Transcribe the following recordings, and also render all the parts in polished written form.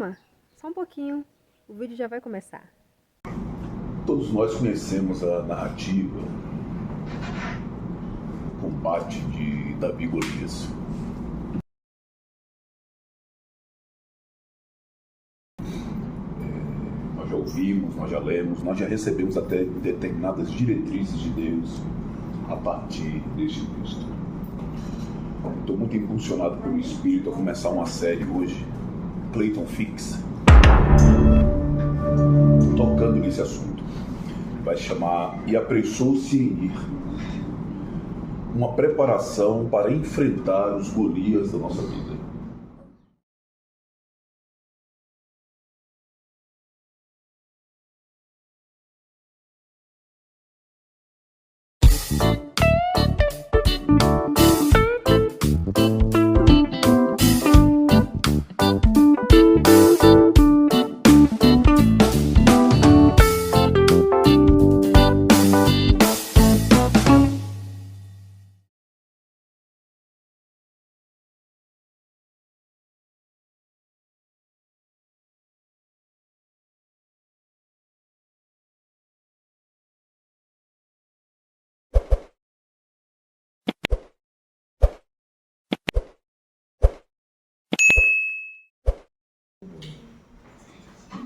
Calma, só um pouquinho. O vídeo já vai começar. Todos nós conhecemos a narrativa, o combate de Davi e Golias. Nós já ouvimos, nós já lemos, nós já recebemos até determinadas diretrizes de Deus a partir deste texto. Estou muito impulsionado pelo Espírito a começar uma série hoje, Clayton Fix, tocando nesse assunto. Vai chamar E Apressou-se em Ir. Uma preparação para enfrentar os Golias da nossa vida.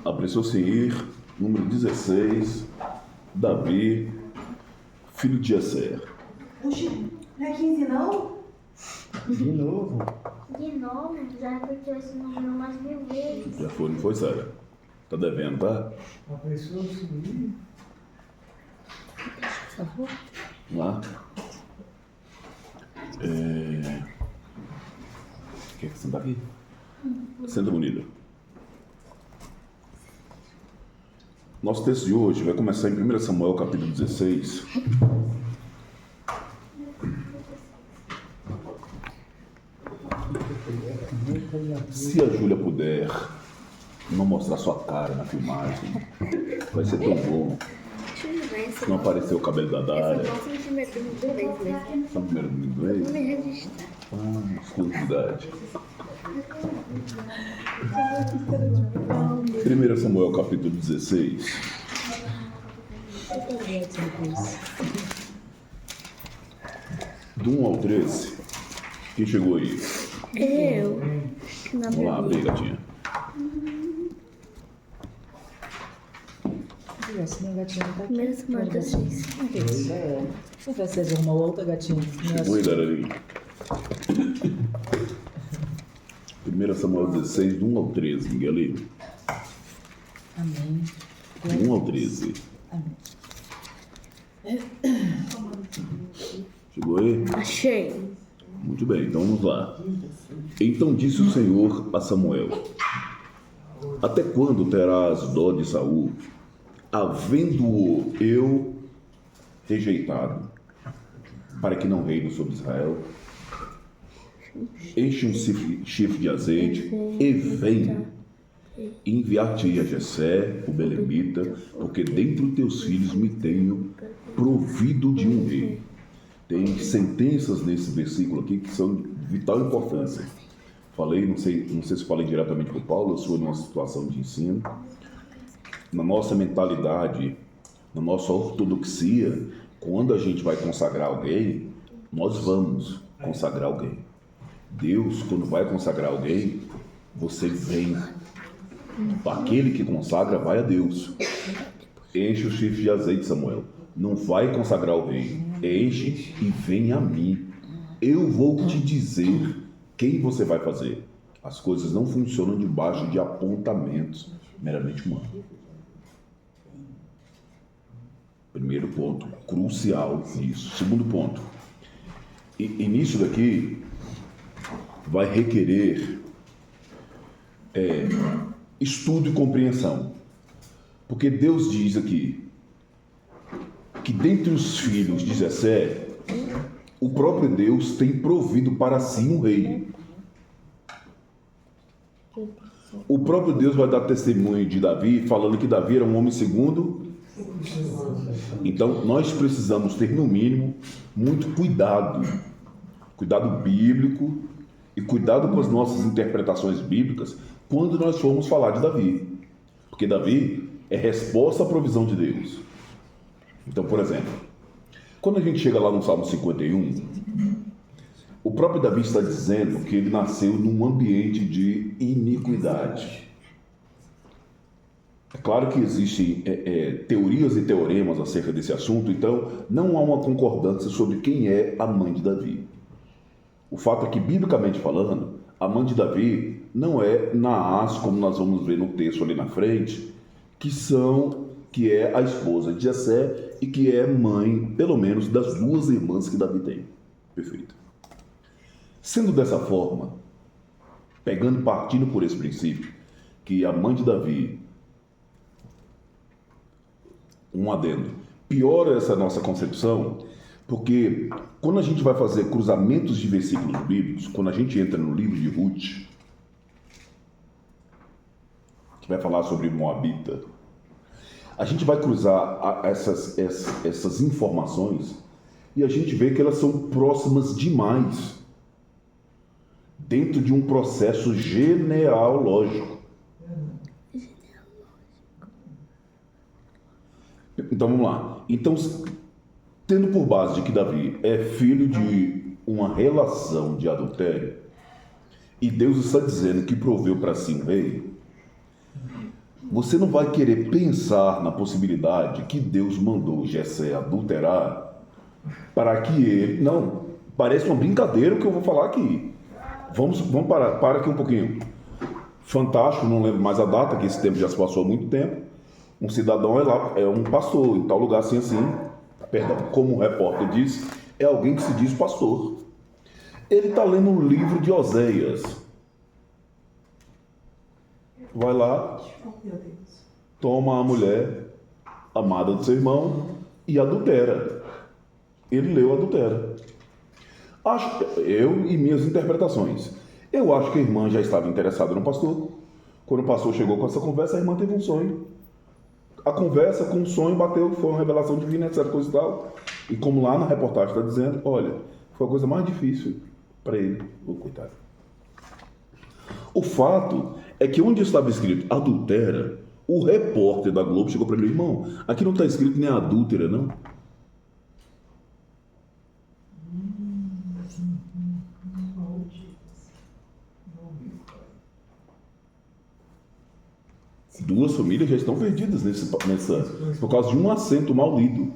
Apressou-se em ir, número 16, Davi, filho de Jessé. Oxi, não é 15 não? De novo? De novo? Já repetiu esse número umas 1000 vezes. Já foi, não foi, Sara? Tá devendo, tá? A pessoa subir. Vamos lá. Quer sentar aqui? Senta, bonita. Nosso texto de hoje vai começar em 1 Samuel, capítulo 16. Se a Júlia puder não mostrar sua cara na filmagem, vai ser tão bom. Se não aparecer o cabelo da Dária. Só no primeiro domingo do mês? Exclusividade. 1 Samuel, capítulo 16. Do 1 ao 13. Quem chegou aí? Eu. Vamos lá, abre aí, gatinha. Senão a gatinha não tá aqui. Primeiro Samuel 16. Não vai ser uma outra gatinha. Chegou aí, Dararinho. 1 Samuel 16, do 1 ao 13, Miguelinho. Amém. Do 1 ao 13. Amém. Chegou aí? Achei. Muito bem, então vamos lá. Então disse o Senhor a Samuel: até quando terás dó de Saul, havendo-o eu rejeitado, para que não reine sobre Israel? Enche um chifre de azeite e vem. Enviar-te-ei a Jessé, o belemita, porque dentre os teus filhos me tenho provido de um rei. Tem sentenças nesse versículo aqui que são de vital importância. Falei, não sei se falei diretamente com o Paulo, eu sou numa situação de ensino. Na nossa mentalidade, na nossa ortodoxia, quando a gente vai consagrar alguém, nós vamos consagrar alguém. Deus, quando vai consagrar alguém, você vem. Aquele que consagra vai a Deus. Enche o chifre de azeite, Samuel. Não vai consagrar o rei. Enche e vem a mim. Eu vou te dizer quem você vai fazer. As coisas não funcionam debaixo de apontamentos meramente humanos. Primeiro ponto, crucial nisso. Segundo ponto, e nisso daqui vai requerer estudo e compreensão. Porque Deus diz aqui que dentre os filhos de Jessé, o próprio Deus tem provido para si um rei. O próprio Deus vai dar testemunho de Davi, falando que Davi era um homem segundo. Então, nós precisamos ter, no mínimo, muito cuidado bíblico e cuidado com as nossas interpretações bíblicas, quando nós formos falar de Davi. Porque Davi é resposta à provisão de Deus. Então, por exemplo, quando a gente chega lá no Salmo 51, o próprio Davi está dizendo que ele nasceu num ambiente de iniquidade. É claro que existem teorias e teoremas acerca desse assunto, então não há uma concordância sobre quem é a mãe de Davi. O fato é que, biblicamente falando, a mãe de Davi não é Naás, como nós vamos ver no texto ali na frente, que é a esposa de Jessé e que é mãe, pelo menos, das duas irmãs que Davi tem. Perfeito. Sendo dessa forma, partindo por esse princípio, que a mãe de Davi, um adendo, piora essa nossa concepção, porque quando a gente vai fazer cruzamentos de versículos bíblicos, quando a gente entra no livro de Ruth, que vai falar sobre Moabita, a gente vai cruzar essas informações e a gente vê que elas são próximas demais dentro de um processo genealógico. Então vamos lá. Então, tendo por base de que Davi é filho de uma relação de adultério, e Deus está dizendo que proveu para si um rei, você não vai querer pensar na possibilidade que Deus mandou Jessé adulterar para que ele... Não, parece uma brincadeira o que eu vou falar aqui. Vamos parar aqui um pouquinho. Fantástico, não lembro mais a data, que esse tempo já se passou há muito tempo. Um cidadão é um pastor, em tal lugar assim, perdão, como o repórter disse, é alguém que se diz pastor. Ele está lendo um livro de Oséias. Vai lá, toma a mulher amada do seu irmão e adultera. Ele leu adultera. Eu e minhas interpretações. Eu acho que a irmã já estava interessada no pastor. Quando o pastor chegou com essa conversa, a irmã teve um sonho. A conversa com o sonho bateu, foi uma revelação divina, etc. Coisa e tal. E como lá na reportagem está dizendo, olha, foi a coisa mais difícil para ele, o coitado. O fato é que onde estava escrito adultera, o repórter da Globo chegou para ele, irmão, aqui não está escrito nem adúltera, não. Duas famílias já estão perdidas por causa de um acento mal lido.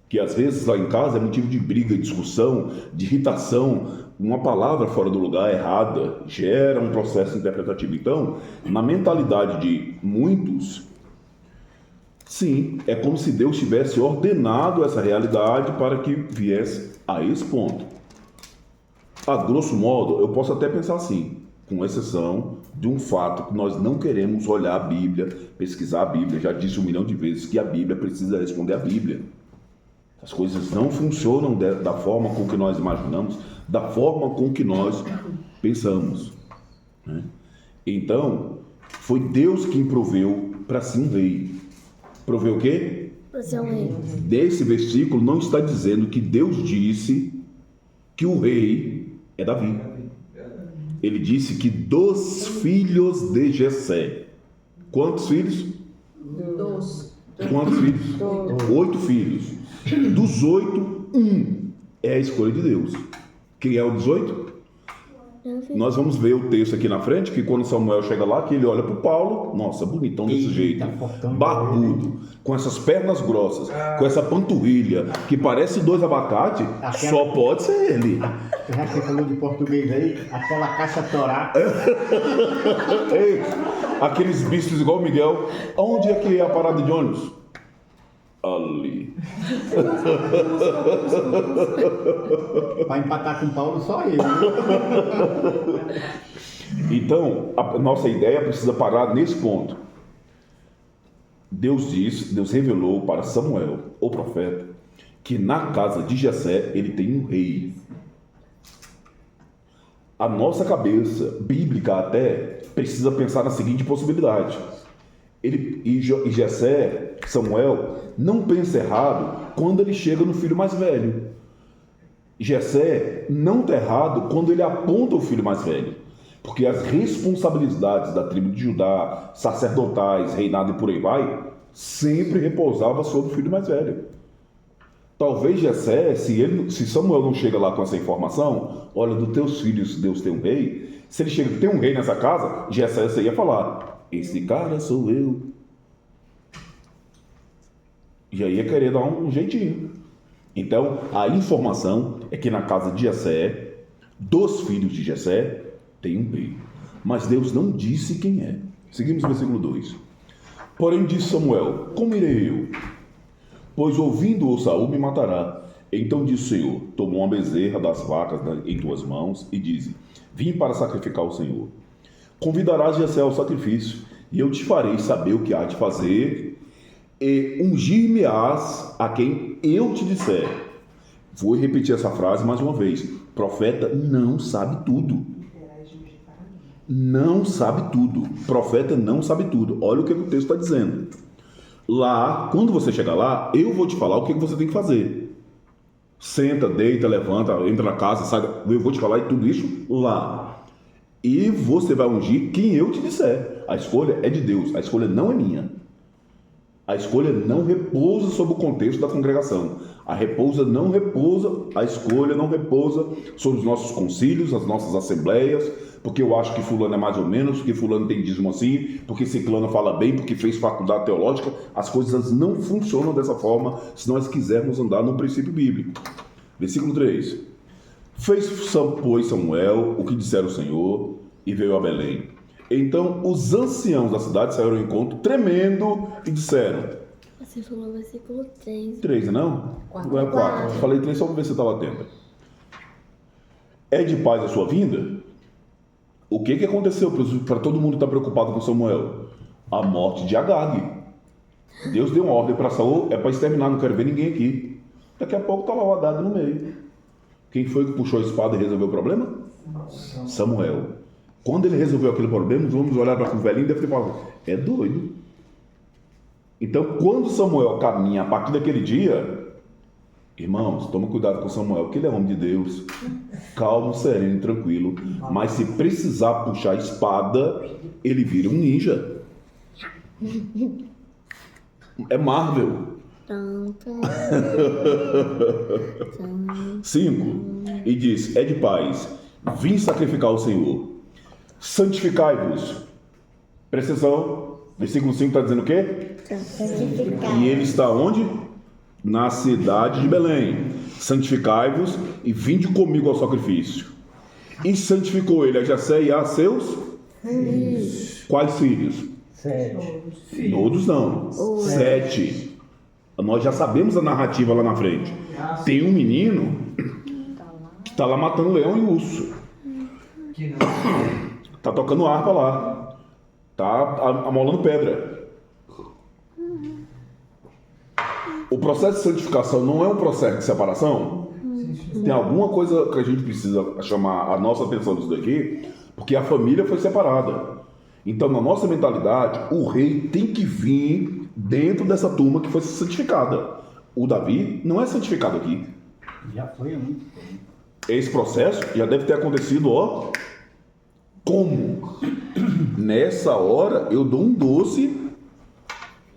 Que às vezes lá em casa é motivo de briga, discussão, de irritação. Uma palavra fora do lugar, errada, gera um processo interpretativo. Então, na mentalidade de muitos, sim, é como se Deus tivesse ordenado essa realidade para que viesse a esse ponto. A grosso modo, eu posso até pensar assim, com exceção de um fato que nós não queremos olhar a Bíblia, pesquisar a Bíblia. Já disse 1 milhão de vezes que a Bíblia precisa responder a Bíblia. As coisas não funcionam da forma com que nós imaginamos, da forma com que nós pensamos, né? Então, foi Deus quem proveu para si um rei. Proveu o quê? Para ser um rei. Desse versículo não está dizendo que Deus disse que o rei é Davi. Ele disse que dos filhos de Jessé. Quantos filhos? 12. Quantos filhos? 8 filhos. Dos 8, um é a escolha de Deus. Quem é o dos 8? Nós vamos ver o texto aqui na frente, que quando Samuel chega lá, que ele olha para o Paulo, nossa, bonitão desse jeito, barbudo, com essas pernas grossas, com essa panturrilha, que parece 2 abacates, só pode ser ele. Já que você falou de português aí, aquela caixa torácica. Ei, aqueles bichos igual o Miguel, onde é que é a parada de ônibus? Ali. Para empatar com o Paulo, só ele. Então, a nossa ideia precisa parar nesse ponto. Deus revelou para Samuel, o profeta, que na casa de Jessé ele tem um rei. A nossa cabeça, bíblica até, precisa pensar na seguinte possibilidade. Jessé, Samuel, não pensa errado quando ele chega no filho mais velho. Jessé não está errado quando ele aponta o filho mais velho. Porque as responsabilidades da tribo de Judá, sacerdotais, reinado e por aí vai, sempre repousava sobre o filho mais velho. Talvez Jessé, se Samuel não chega lá com essa informação, olha, dos teus filhos Deus tem um rei, se ele chega, tem um rei nessa casa, Jessé ia falar, esse cara sou eu. E aí ia querer dar um jeitinho. Então, a informação é que na casa de Jessé, dos filhos de Jessé, tem um rei. Mas Deus não disse quem é. Seguimos o versículo 2. Porém disse Samuel, como irei eu? Pois ouvindo-o Saul me matará. Então disse o Senhor, tomou uma bezerra das vacas em tuas mãos e dize, vim para sacrificar ao Senhor. Convidarás Jessé ao sacrifício, e eu te farei saber o que há de fazer, e ungir-me-ás a quem eu te disser. Vou repetir essa frase mais uma vez. Profeta não sabe tudo. Não sabe tudo. Profeta não sabe tudo. Olha o que o texto está dizendo. Lá, quando você chegar lá, eu vou te falar o que você tem que fazer. Senta, deita, levanta, entra na casa, sai. Eu vou te falar e tudo isso lá. E você vai ungir quem eu te disser. A escolha é de Deus. A escolha não é minha. A escolha não repousa sobre o contexto da congregação. A escolha não repousa sobre os nossos concílios, as nossas assembleias, porque eu acho que fulano é mais ou menos, porque fulano tem dízimo assim, porque ciclano fala bem, porque fez faculdade teológica. As coisas não funcionam dessa forma se nós quisermos andar no princípio bíblico. Versículo 3. Fez, pois, Samuel o que dissera o Senhor e veio a Belém. Então os anciãos da cidade saíram ao encontro, tremendo, e disseram... Você falou versículo 3. 3, não? Não é 4. Falei 3 só para ver se você estava atento. É de paz a sua vinda? O que aconteceu para todo mundo estar preocupado com Samuel? A morte de Agag. Deus deu uma ordem para Saul, é para exterminar, não quero ver ninguém aqui. Daqui a pouco estava o Agag no meio. Quem foi que puxou a espada e resolveu o problema? Samuel. Quando ele resolveu aquele problema, vamos olhar para o velhinho e deve ter falado, é doido. Então, quando Samuel caminha a partir daquele dia, irmãos, toma cuidado com Samuel, porque ele é homem de Deus, calmo, sereno, tranquilo, mas se precisar puxar a espada, ele vira um ninja. É Marvel. 5. E diz, é de paz, vim sacrificar ao Senhor. Santificai-vos. Presta atenção. Versículo 5 está dizendo o quê? Santificai. E ele está onde? Na cidade de Belém. Santificai-vos e vinde comigo ao sacrifício. E santificou ele a Jessé e a seus filhos. Quais filhos? 7. Todos não. 7. Nós já sabemos a narrativa lá na frente. Tem um menino que está lá matando leão e urso. Tá tocando harpa lá. Tá amolando pedra. O processo de santificação não é um processo de separação? Tem alguma coisa que a gente precisa chamar a nossa atenção nisso daqui, porque a família foi separada. Então, na nossa mentalidade, o rei tem que vir dentro dessa turma que foi santificada. O Davi não é santificado aqui. Já foi há muito tempo. Esse processo já deve ter acontecido, ó. Como? Nessa hora eu dou um doce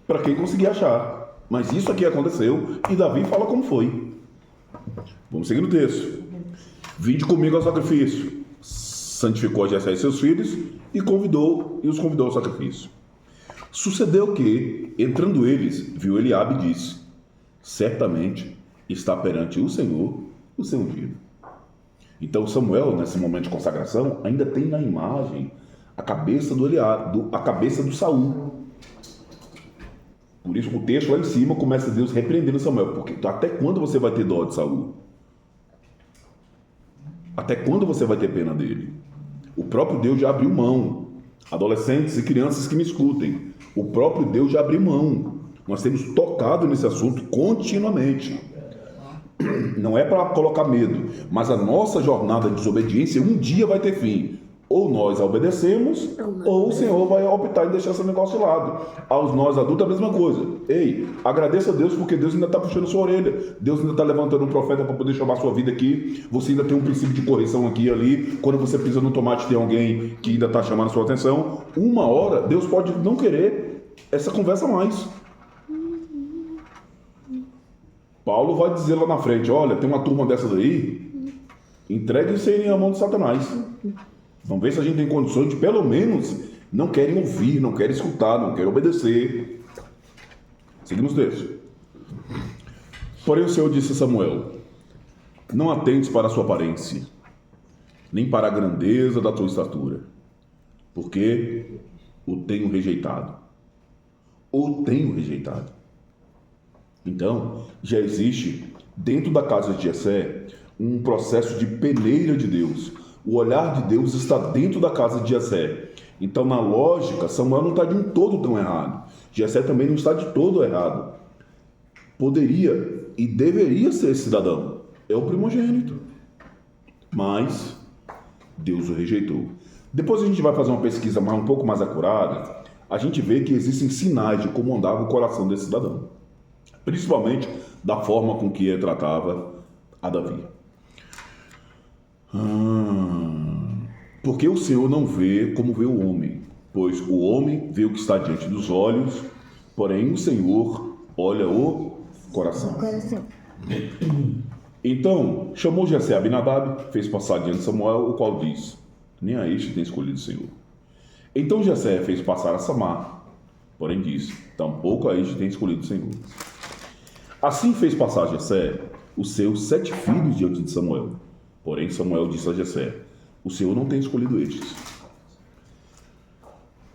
para quem conseguir achar. Mas isso aqui aconteceu e Davi fala como foi. Vamos seguir no texto. Vinde comigo ao sacrifício. Santificou a Jessé e seus filhos e os convidou ao sacrifício. Sucedeu que, entrando eles, viu Eliabe e disse: certamente está perante o Senhor o seu ungido. Então Samuel, nesse momento de consagração, ainda tem na imagem a cabeça do Eliabe, a cabeça do Saul. Por isso o texto lá em cima começa Deus repreendendo Samuel, porque até quando você vai ter dó de Saul? Até quando você vai ter pena dele? O próprio Deus já abriu mão. Adolescentes e crianças que me escutem, o próprio Deus já abriu mão. Nós temos tocado nesse assunto continuamente. Não é para colocar medo, mas a nossa jornada de desobediência um dia vai ter fim. Ou nós obedecemos, ou o Senhor vai optar em deixar esse negócio de lado. Aos nós adultos, a mesma coisa. Ei, agradeça a Deus, porque Deus ainda está puxando sua orelha. Deus ainda está levantando um profeta para poder chamar sua vida aqui. Você ainda tem um princípio de correção aqui e ali. Quando você pisa no tomate, tem alguém que ainda está chamando sua atenção. Uma hora, Deus pode não querer essa conversa mais. Paulo vai dizer lá na frente, olha, tem uma turma dessa daí, entregue isso aí na mão de Satanás. Vamos ver se a gente tem condições de, pelo menos, não querem ouvir, não querem escutar, não querem obedecer. Seguimos o texto. Porém o Senhor disse a Samuel, não atentes para a sua aparência, nem para a grandeza da tua estatura, porque o tenho rejeitado. O tenho rejeitado. Então, já existe, dentro da casa de Jessé, um processo de peneira de Deus. O olhar de Deus está dentro da casa de Jessé. Então, na lógica, Samuel não está de um todo tão errado. Jessé também não está de todo errado. Poderia e deveria ser cidadão. É o primogênito. Mas Deus o rejeitou. Depois a gente vai fazer uma pesquisa um pouco mais acurada. A gente vê que existem sinais de como andava o coração desse cidadão. Principalmente da forma com que ele tratava a Davi. Porque o Senhor não vê como vê o homem, pois o homem vê o que está diante dos olhos, porém o Senhor olha o coração. Então, chamou Jessé a Abinadab, fez passar diante de Samuel, o qual diz, nem a este tem escolhido o Senhor. Então Jessé fez passar a Samar, porém disse, tampouco a este tem escolhido o Senhor. Assim fez passar Jessé os seus 7 filhos diante de Samuel. Porém Samuel disse a Jessé, o Senhor não tem escolhido estes.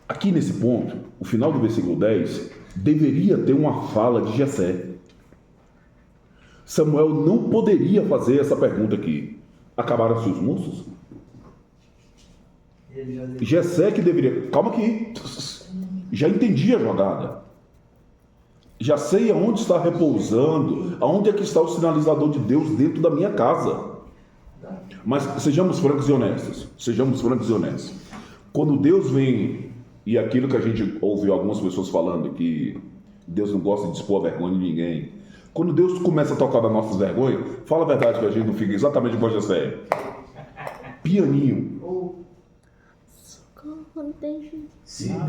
Aqui nesse ponto, o final do versículo 10, deveria ter uma fala de Jessé. Samuel não poderia fazer essa pergunta aqui. Acabaram-se os moços? Jessé que deveria... Calma aqui. Já entendi a jogada. Já sei aonde está repousando, aonde é que está o sinalizador de Deus dentro da minha casa. Mas sejamos francos e honestos. Sejamos francos e honestos. Quando Deus vem, e aquilo que a gente ouviu algumas pessoas falando, que Deus não gosta de expor a vergonha de ninguém. Quando Deus começa a tocar das nossas vergonhas, fala a verdade que a gente não fica exatamente igual a Jessé. Pianinho.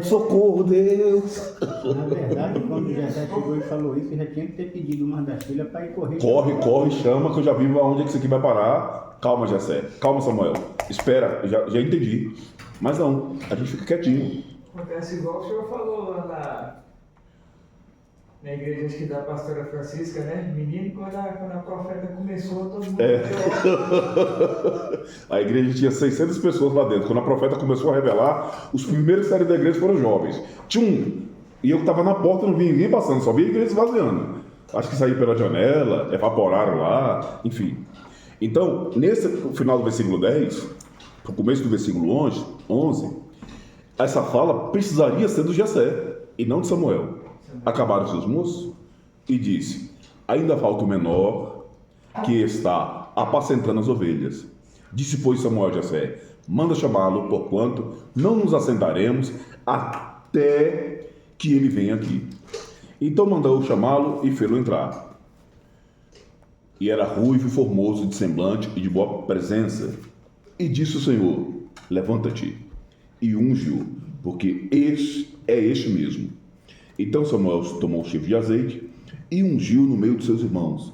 Socorro, Deus. Na verdade, quando o Jessé chegou e falou isso, já tinha que ter pedido uma das filhas para ir correr. Corre, chama, que eu já vi aonde é que isso aqui vai parar. Calma, Jessé. Calma, Samuel. Espera, já entendi. Mas não, a gente fica quietinho. Acontece igual o senhor falou lá na igreja acho que da pastora Francisca, né? Menino, quando a profeta começou, todo mundo... A igreja tinha 600 pessoas lá dentro. Quando a profeta começou a revelar, os primeiros que saíram da igreja foram jovens. Tchum! E eu que estava na porta, não vi ninguém passando, só vi a igreja esvaziando. Acho que saí pela janela, evaporaram lá, enfim. Então, nesse final do versículo 10, no começo do versículo 11, essa fala precisaria ser do Jessé e não de Samuel. Acabaram seus moços e disse, ainda falta o menor que está apacentando as ovelhas. Disse, pois, Samuel a Jessé, manda chamá-lo, porquanto não nos assentaremos até que ele venha aqui. Então mandou chamá-lo e fê-lo entrar. E era ruivo, formoso de semblante e de boa presença. E disse o Senhor, levanta-te e unge-o, porque este é este mesmo. Então Samuel tomou o chifre de azeite e ungiu no meio de seus irmãos.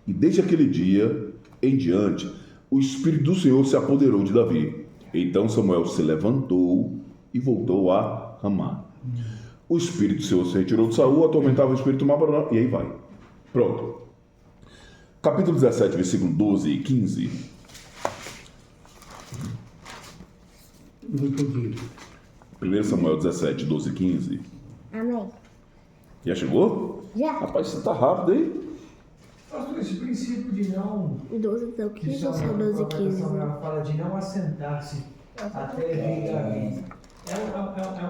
E desde aquele dia em diante, o Espírito do Senhor se apoderou de Davi. Então Samuel se levantou e voltou a Ramá. O Espírito do Senhor se retirou de Saul, atormentava o Espírito mal, e aí vai. Pronto. Capítulo 17, versículo 12 e 15. Não entendi. 1 Samuel 17, 12 e 15. Amém. Já chegou? Já. Rapaz, você tá rápido aí. Pastor, esse princípio de não... 12 até o 15 ou só 12 e 15? Samuel fala de não assentar-se até vir Davi. É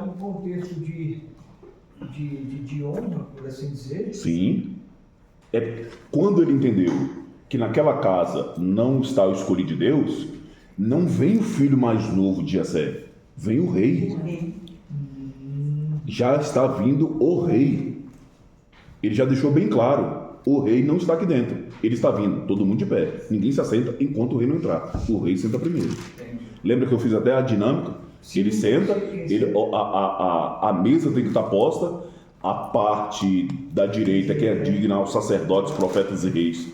um contexto de honra, por assim dizer? Sim. É quando ele entendeu que naquela casa não está o escolhido de Deus, não vem o filho mais novo de Jessé, vem o rei. Já está vindo o rei. Ele já deixou bem claro, o rei não está aqui dentro, ele está vindo, todo mundo de pé, ninguém se assenta enquanto o rei não entrar, o rei senta primeiro. Lembra que eu fiz até a dinâmica? Ele senta, a mesa tem que estar posta, a parte da direita, que é digna aos sacerdotes, profetas e reis,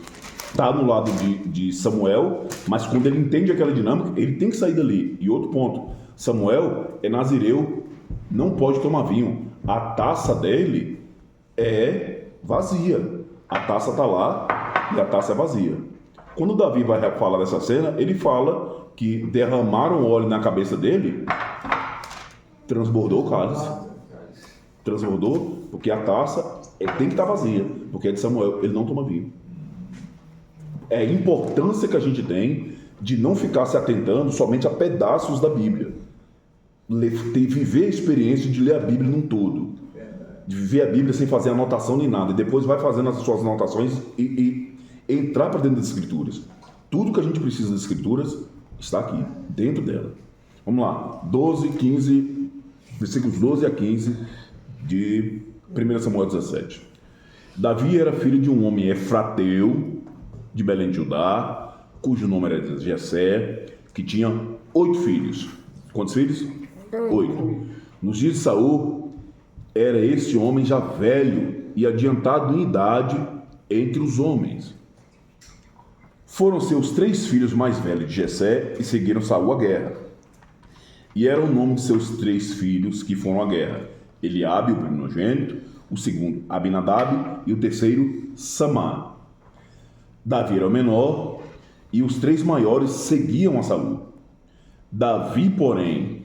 está no lado de Samuel, mas quando ele entende aquela dinâmica, ele tem que sair dali. E outro ponto, Samuel é nazireu, não pode tomar vinho, a taça dele é vazia, a taça está lá e a taça é vazia. Quando Davi vai falar dessa cena, ele fala que derramaram óleo na cabeça dele, transbordou o cálice. Transbordou, porque a taça tem que estar vazia, porque é de Samuel, ele não toma vinho. É a importância que a gente tem de não ficar se atentando somente a pedaços da Bíblia. Viver a experiência de ler a Bíblia num todo. De viver a Bíblia sem fazer anotação nem nada. E depois vai fazendo as suas anotações e entrar para dentro das Escrituras. Tudo que a gente precisa das Escrituras está aqui, dentro dela. Vamos lá, 12, 15, versículos 12 a 15 de 1 Samuel 17. Davi era filho de um homem efrateu, de Belém de Judá, cujo nome era Jessé, que tinha 8 filhos. Quantos filhos? 8. Nos dias de Saul, era esse homem já velho e adiantado em idade entre os homens. Foram seus 3 filhos mais velhos de Jessé e seguiram Saul à guerra. E era o nome de seus 3 filhos que foram à guerra: Eliabe, o primogênito, o segundo Abinadab e o terceiro Samá. Davi era o menor e os 3 maiores seguiam a Saul. Davi, porém,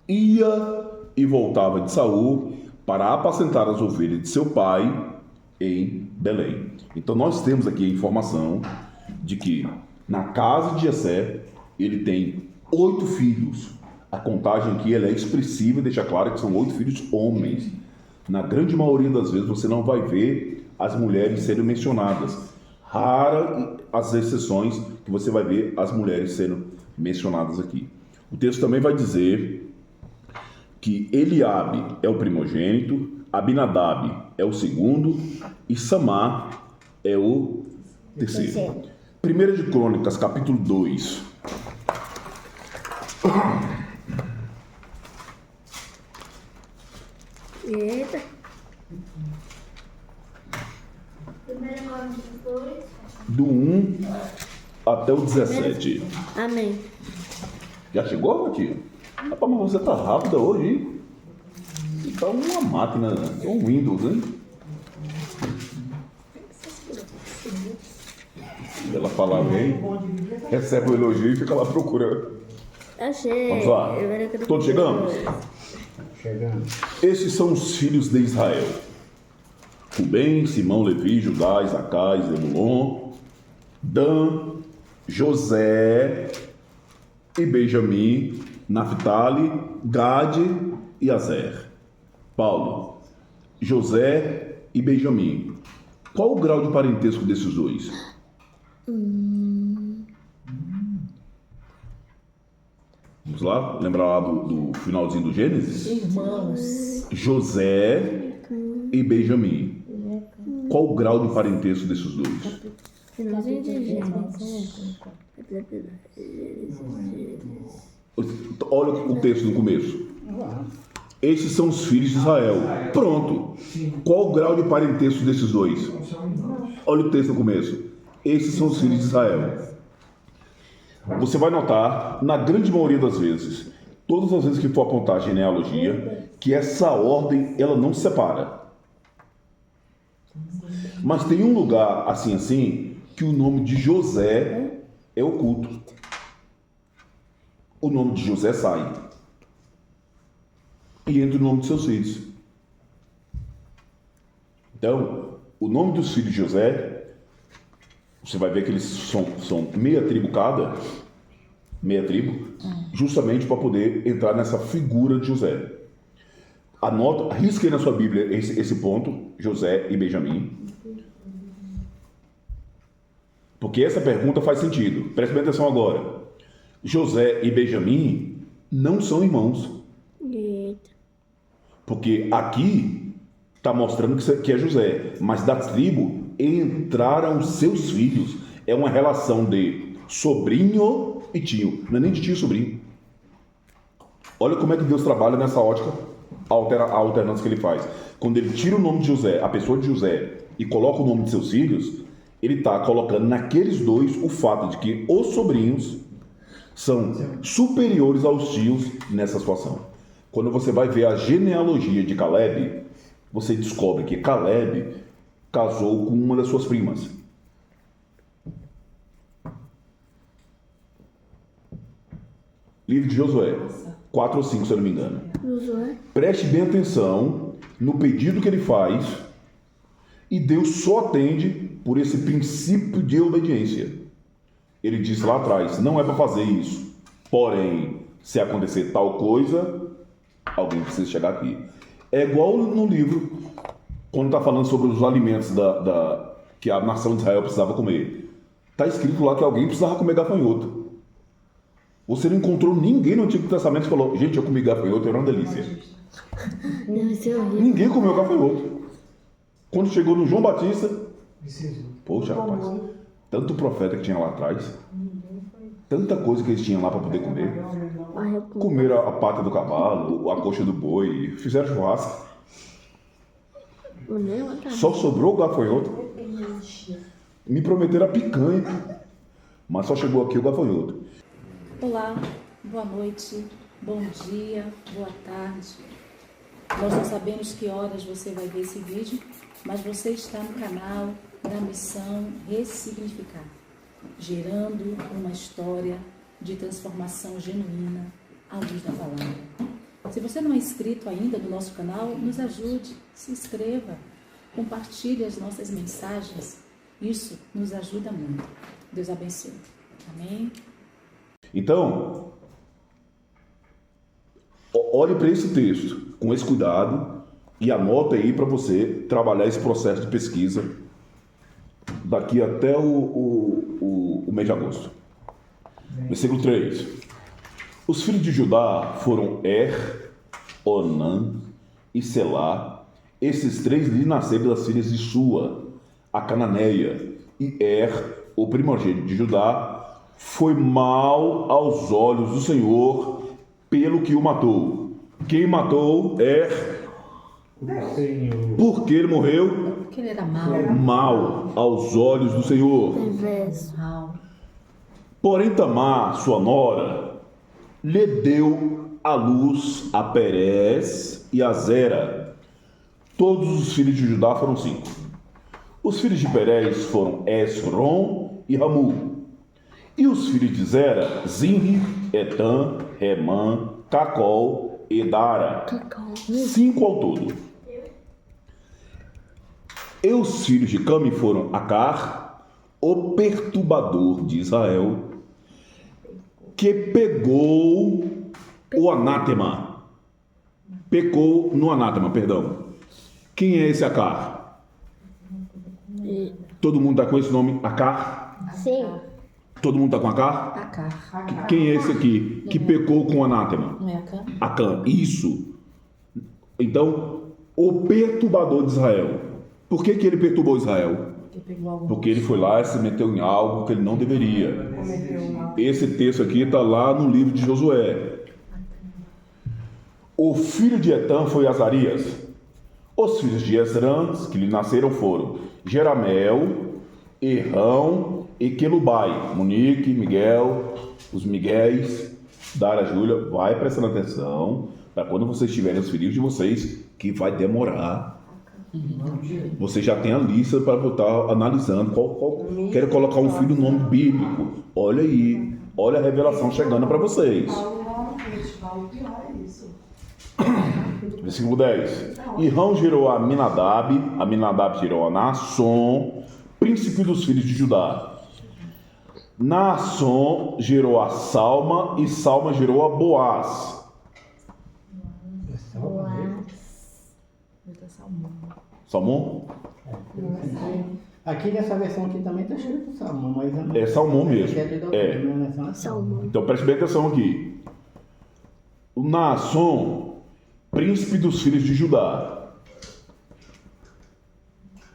ia e voltava de Saul para apacentar as ovelhas de seu pai em Belém. Então nós temos aqui a informação de que na casa de Jessé ele tem 8 filhos. A contagem aqui ela é expressiva e deixa claro que são 8 filhos homens. Na grande maioria das vezes você não vai ver as mulheres serem mencionadas. Rara as exceções que você vai ver as mulheres sendo mencionadas aqui. O texto também vai dizer que Eliabe é o primogênito, Abinadab é o segundo e Samá é o terceiro. 1 de Crônicas, capítulo 2. Eita. 1 Coríntios 2. Do 1 até o 17. Amém. Já chegou, Matia? Rapaz, mas você tá rápida hoje, hein? Você tá uma máquina, um Windows, hein? Ela fala bem, recebe o elogio e fica lá procurando. Achei. Vamos lá. Todos chegamos? Chegando. Esses são os filhos de Israel: Rubem, Simão, Levi, Judá, Isacar, Zebulon, Dan, José e Benjamim, Naphtali, Gade e Azer. Paulo, José e Benjamim. Qual o grau de parentesco desses dois? Vamos lá? Lembrar lá do finalzinho do Gênesis? Irmãos. José e Benjamim. Qual o grau de parentesco desses dois? Finalzinho de Gênesis. Olha o texto no começo. Esses são os filhos de Israel. Pronto. Qual o grau de parentesco desses dois? Olha o texto no começo. Esses são os filhos de Israel. Você vai notar, na grande maioria das vezes, todas as vezes que for apontar a genealogia, que essa ordem ela não se separa. Mas tem um lugar assim, que o nome de José é oculto. O nome de José sai. E entra o nome de seus filhos. Então, o nome dos filhos de José, você vai ver que eles são meia tribo cada, meia tribo, justamente para poder entrar nessa figura de José. Anota, risque aí na sua Bíblia esse ponto, José e Benjamim. Porque essa pergunta faz sentido. Preste bem atenção agora. José e Benjamim não são irmãos. Eita. Porque aqui está mostrando que é José, mas da tribo entraram seus filhos. É uma relação de sobrinho e tio, não é nem de tio e sobrinho. Olha como é que Deus trabalha nessa ótica, a alternância que ele faz. Quando ele tira o nome de José, a pessoa de José, e coloca o nome de seus filhos, ele está colocando naqueles dois o fato de que os sobrinhos são superiores aos tios nessa situação. Quando você vai ver a genealogia de Caleb, você descobre que Caleb casou com uma das suas primas. Livro de Josué, 4 ou 5, se eu não me engano. Josué? Preste bem atenção no pedido que ele faz, e Deus só atende por esse princípio de obediência. Ele disse lá atrás, não é para fazer isso. Porém, se acontecer tal coisa, alguém precisa chegar aqui. É igual no livro, quando está falando sobre os alimentos que a nação de Israel precisava comer. Está escrito lá que alguém precisava comer gafanhoto. Você não encontrou ninguém no Antigo Testamento que falou, gente, eu comi gafanhoto, era uma delícia. Deve ser horrível. Ninguém comeu gafanhoto. Quando chegou no João Batista, Preciso. poxa, rapaz, tanto profeta que tinha lá atrás, tanta coisa que eles tinham lá para poder comer. Comeram a pata do cavalo, a coxa do boi, fizeram churrasco. Só sobrou o gafanhoto. Me prometeram a picanha, mas só chegou aqui o gafanhoto. Olá, boa noite, bom dia, boa tarde. Nós não sabemos que horas você vai ver esse vídeo, mas você está no canal da missão Ressignificar, gerando uma história de transformação genuína à luz da palavra. Se você não é inscrito ainda no nosso canal, nos ajude, se inscreva, compartilhe as nossas mensagens, isso nos ajuda muito. Deus abençoe. Amém? Então, olhe para esse texto com esse cuidado e anota aí para você trabalhar esse processo de pesquisa daqui até o mês de agosto. Versículo 3. Os filhos de Judá foram Onã e Selá. Esses três lhe nasceram das filhas de Sua, a cananeia, e o primogênito de Judá, foi mal aos olhos do Senhor pelo que o matou. Quem matou Senhor. Por que ele morreu? Porque ele era mau. Mal aos olhos do Senhor. Mau. Porém Tamar, sua nora, lhe deu à luz a Perez e a Zera. Todos os filhos de Judá foram 5. Os filhos de Perez foram Esrom e Ramu. E os filhos de Zera, Zinri, Etan, Remã, Cacol e Dara. 5 ao todo. E os filhos de Cami foram Acar, o perturbador de Israel, que pegou o anátema. Pecou no anátema, perdão. Quem é esse Acar? Todo mundo está com esse nome, Acar? Sim. Todo mundo está com Acar? Acar. Quem é esse aqui que pecou com o anátema? Não é Acã? Acã, isso. Então, o perturbador de Israel. Por que ele perturbou Israel? Porque ele foi lá e se meteu em algo que ele não deveria. Esse texto aqui está lá no livro de Josué. O filho de Etan foi Azarias. Os filhos de Esrã, que lhe nasceram, foram Jeramel, Errão e Quelubai. Monique, Miguel, os Miguéis, Dara, Júlia. Vai prestando atenção para quando vocês tiverem os filhos de vocês, que vai demorar. Você já tem a lista para estar analisando qual quero colocar um filho no nome bíblico. Olha aí, olha a revelação chegando para vocês. Versículo 10. Irão gerou a Aminadab gerou a Naasson, príncipe dos filhos de Judá. Naasson gerou a Salma e Salma gerou a Boaz. Salmão? Aqui nessa versão aqui também tá escrito Salmão, mas eu não... É Salmão mesmo. Salmão. Então preste bem atenção aqui. O Naasson, príncipe dos filhos de Judá.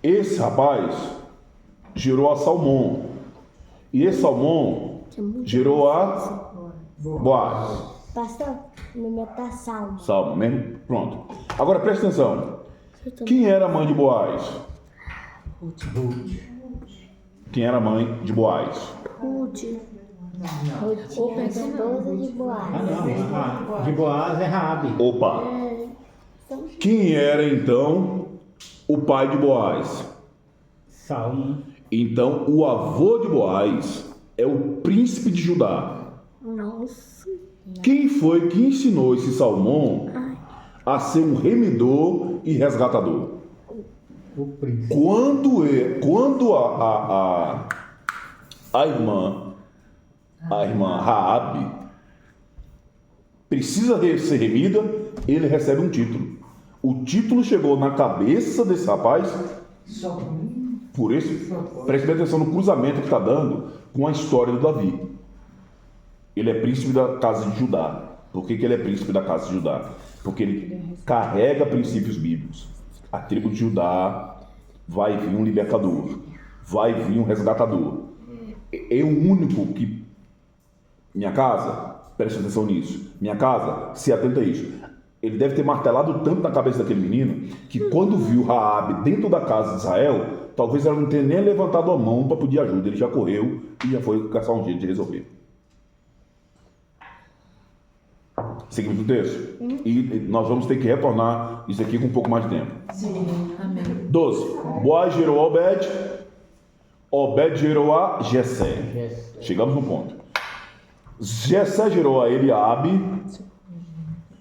Esse rapaz gerou a Salmão. E esse Salmão gerou a Boaz. Pastor, meu nome tá Salmo. Salmo mesmo? Pronto. Agora presta atenção. Quem era a mãe de Boaz? Quem era a mãe de Boaz? Ruth. Ruth é esposa de Boaz. Não. De Boaz é Raabe. Opa! Quem era então o pai de Boaz? Salmo. Então o avô de Boaz é o príncipe de Judá. Nossa. Quem foi que ensinou esse Salmão a ser um remidor e resgatador? O príncipe. Quando a irmã Raabe precisa ser remida, ele recebe um título. O título chegou na cabeça desse rapaz por esse. Preste bem atenção no cruzamento que está dando com a história do Davi. Ele é príncipe da casa de Judá. Por que ele é príncipe da casa de Judá? Porque ele carrega princípios bíblicos. A tribo de Judá vai vir um libertador, vai vir um resgatador. É o único que... Minha casa, preste atenção nisso. Minha casa, se atenta a isso. Ele deve ter martelado tanto na cabeça daquele menino que quando viu Raabe dentro da casa de Israel, talvez ela não tenha nem levantado a mão para pedir ajuda. Ele já correu e já foi caçar um jeito de resolver. Seguimos o texto? E nós vamos ter que retornar isso aqui com um pouco mais de tempo. Sim, amém. 12. Boaz gerou a Obed. Obed gerou a Jessé. Chegamos no ponto. Jessé gerou a Eliabe,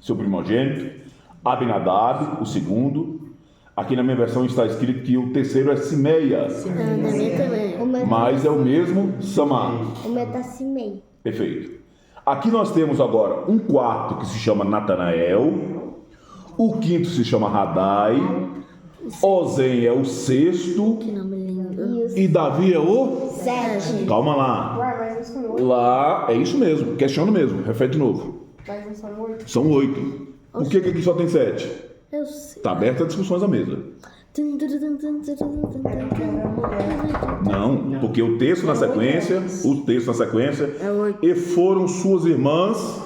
seu primogênito. Abinadab, o segundo. Aqui na minha versão está escrito que o terceiro é Simeia. Na minha também. Mas é o mesmo Samar. O meu tá Simei. Perfeito. Aqui nós temos agora um quarto que se chama Natanael, o quinto se chama Radai, Ozen é o sexto Que nome lindo. e Davi é o... 7. Calma lá. Ué, mas não são 8. Lá, é isso mesmo, questiono mesmo, repete de novo. Mas não são 8. São 8. Por que aqui só tem 7? Eu sei. Está aberta a discussões à mesa. Não, porque o texto na sequência, e foram suas irmãs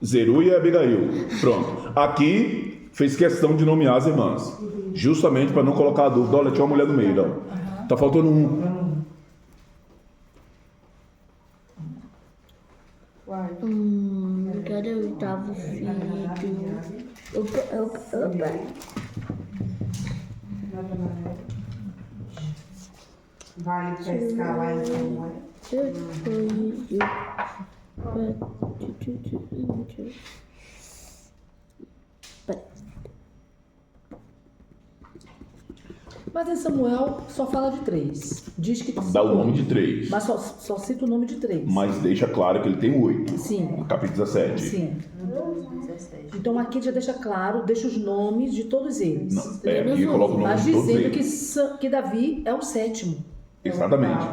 Zeruia e Abigail. Pronto. Aqui fez questão de nomear as irmãs, justamente para não colocar a dúvida. Olha, tinha uma mulher no meio, não. Tá faltando um. Cadê o oitavo filho? Opa. Vale pescar lá então, Mas em Samuel só fala de 3. Diz que Dá o nome de 3. Mas só cita o nome de 3. Mas deixa claro que ele tem 8. Sim. No capítulo 17. Sim. Então aqui já deixa claro, deixa os nomes de todos eles. Não, aqui coloca o nome Mas de todos dizendo eles. que Davi é o 7º. Exatamente.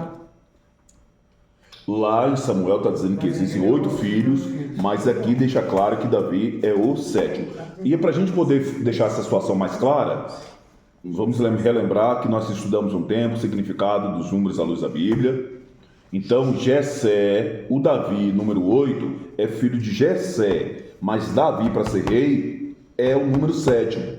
Lá em Samuel está dizendo que existem 8 filhos, mas aqui deixa claro que Davi é o 7º. E para a gente poder deixar essa situação mais clara, vamos relembrar que nós estudamos um tempo o significado dos números à luz da Bíblia. Então, Jessé, o Davi, número 8, é filho de Jessé, mas Davi, para ser rei, é o número 7º.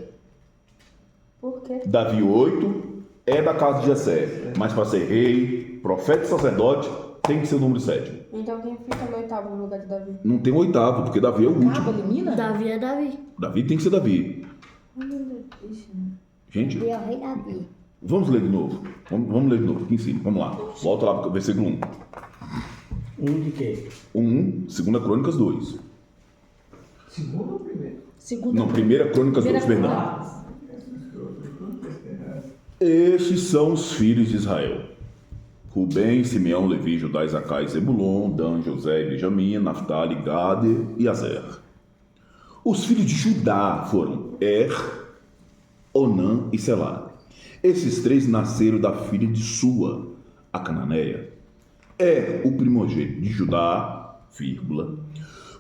Por quê? Davi 8 é da casa de Jessé, mas para ser rei, profeta e sacerdote, tem que ser o número 7º. Então quem fica no oitavo no lugar de Davi? Não tem o oitavo, porque Davi é o último. Elimina? Davi é Davi. Davi tem que ser Davi. Gente, Davi é o rei Davi. vamos ler de novo. Vamos ler de novo aqui em cima. Vamos lá. Volta lá para o versículo 1. Um de quê? 2 Crônicas 2. Segundo ou primeiro? Não, 1 Crônicas 2, perdão. Estes são os filhos de Israel: Rubem, Simeão, Levi, Judá, Isacar, Zebulon, Dan, José, Benjamim, Naftali, Gade e Azer. Os filhos de Judá foram Er, Onã e Selá. Esses 3 nasceram da filha de Sua, a cananeia. É o primogênito de Judá, vírgula.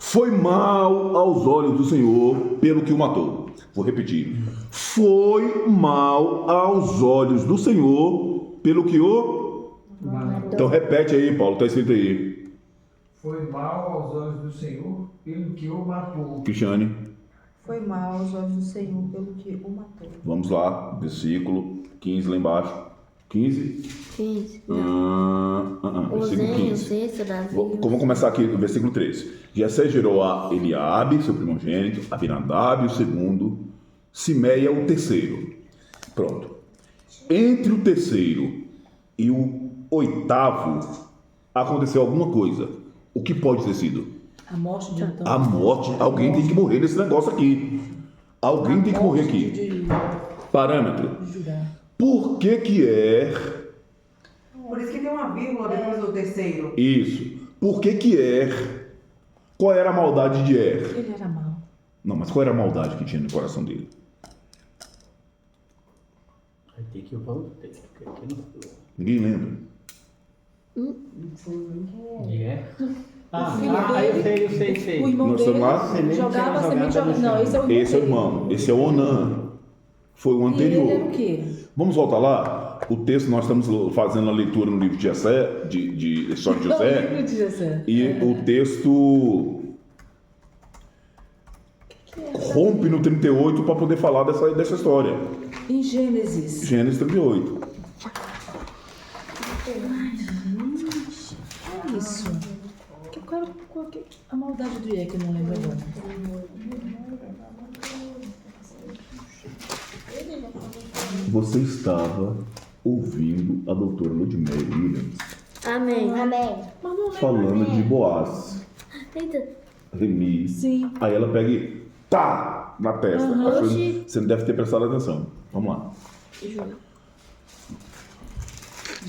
Foi mal aos olhos do Senhor pelo que o matou. Vou repetir. Foi mal aos olhos do Senhor pelo que o... Então repete aí, Paulo, está escrito aí. Foi mal aos olhos do Senhor pelo que o matou. Cristiane, Foi mal aos olhos do Senhor pelo que o matou. vamos lá, versículo 15 lá embaixo. 15? 15. Versículo 15. Davi. Vamos começar aqui no versículo 13. Jessé gerou a Eliabe, seu primogênito, Abinadab, o segundo, Simeia, o terceiro. Pronto. Entre o terceiro e o oitavo, aconteceu alguma coisa. O que pode ter sido? A morte de Antão. A morte. Alguém tem que morrer nesse negócio aqui. Alguém tem que morrer aqui. De Parâmetro. Judá. Por que que Por isso que tem uma vírgula depois do terceiro. Isso. Por que que Qual era a maldade de Ele era mau. Não, mas qual era a maldade que tinha no coração dele? Vai ter que ir para outro texto, porque aqui não falou. Ninguém lembra. Eu sei. O irmão Nós dele estamos lá? jogava a semente. Jogada no Não, esse é o irmão Esse é o dele. irmão. Esse é o Onã. Foi o E ele anterior. era o quê? Vamos voltar lá? O texto, nós estamos fazendo a leitura no livro de Jessé, de história de Não, José. livro de Jessé. E o texto rompe no 38 para poder falar dessa história. Em Gênesis. Gênesis 38. É isso. A maldade do que eu não lembro agora. Você estava ouvindo a doutora Ludmilla Williams Amém. falando de Boaz, Eita. Remi. Sim. Aí ela pega e tá na testa. Achando, você não deve ter prestado atenção. Vamos lá.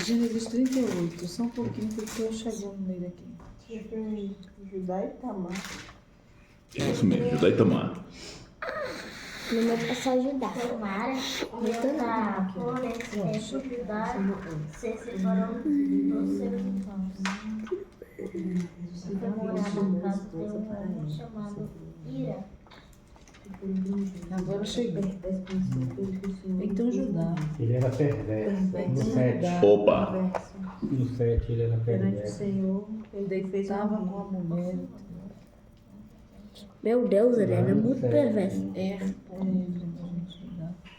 Gênesis 38. Só um pouquinho que eu estou chegando nele aqui. Judá e Tamar. É isso mesmo, Judá e Tamar. Meu nome é só ajudar. Tomara da florescência Judá se separou dos seus irmãos. Foi morar na casa de um homem chamado Ira. Agora cheguei. Então Judá. Ele era perverso. No 7. Opa! No 7 ele era Perante o perverso. Senhor, ele Deitava com a mulher. Meu Deus, ele era muito perverso.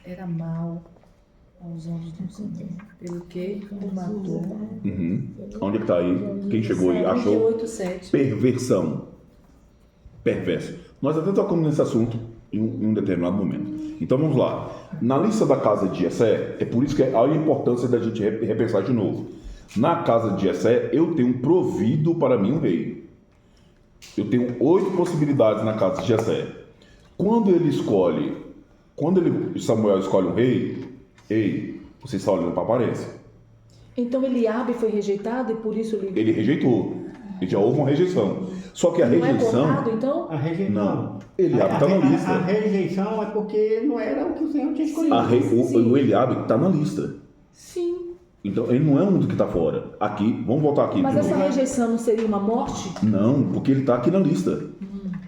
Era mau aos olhos do Senhor. Pelo que o matou. Uhum. Onde é que tá aí? Quem chegou aí? Achou? 38:7. Perversão. Perverso. Nós até tocamos nesse assunto em um determinado momento. Então vamos lá. Na lista da casa de Jessé, é por isso que há a importância da gente repensar de novo. Na casa de Jessé, eu tenho provido para mim um rei. Eu tenho 8 possibilidades na casa de Jessé. Quando Samuel escolhe um rei, ei, você está olhando para a aparência. Então Eliabe foi rejeitado e por isso Ele rejeitou. E já houve uma rejeição. Só que a não é rejeição... cortado, então? A rejeição. Não. Eliabe está na lista. A rejeição é porque não era o que o Senhor tinha escolhido. O Eliabe está na lista. Sim. Então, ele não é um do que está fora. Aqui, vamos voltar aqui. Mas de essa novo. rejeição não seria uma morte? Não, porque ele está aqui na lista.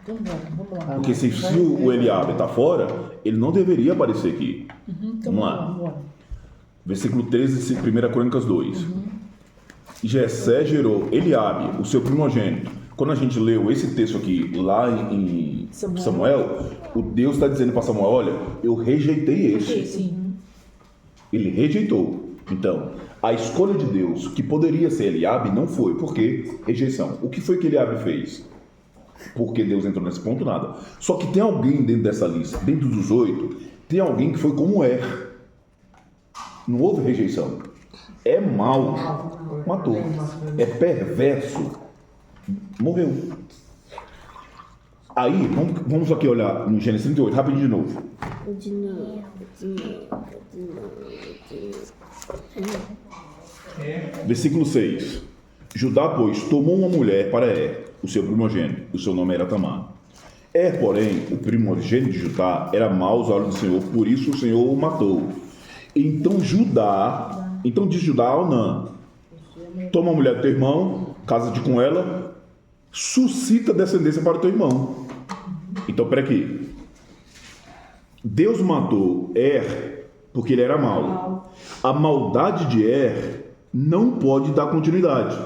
Então vamos lá. Porque se o Eliabe está fora, ele não deveria aparecer aqui. Então Vamos lá. Versículo 13, 1 Crônicas 2. Jessé gerou Eliabe, o seu primogênito. Quando a gente leu esse texto aqui, lá em Samuel, o Deus está dizendo para Samuel, olha, eu rejeitei esse. Sim. Ele rejeitou. Então, a escolha de Deus, que poderia ser Eliabe, não foi. Por quê? Rejeição. O que foi que Eliabe fez? Porque Deus entrou nesse ponto? Nada. Só que tem alguém dentro dessa lista, dentro dos 8, tem alguém que foi como Não houve rejeição. É mau. Matou. É perverso. Morreu. Aí, vamos aqui olhar no Gênesis 38, rapidinho de novo. Versículo 6. Judá, pois, tomou uma mulher para o seu primogênito. O seu nome era Tamar. Porém, o primogênito de Judá era mau aos olhos do Senhor, por isso o Senhor o matou. Então diz Judá a Onã: toma a mulher do teu irmão, casa-te com ela, suscita descendência para o teu irmão. Então, peraí aqui. Deus matou porque ele era mau. A maldade de não pode dar continuidade.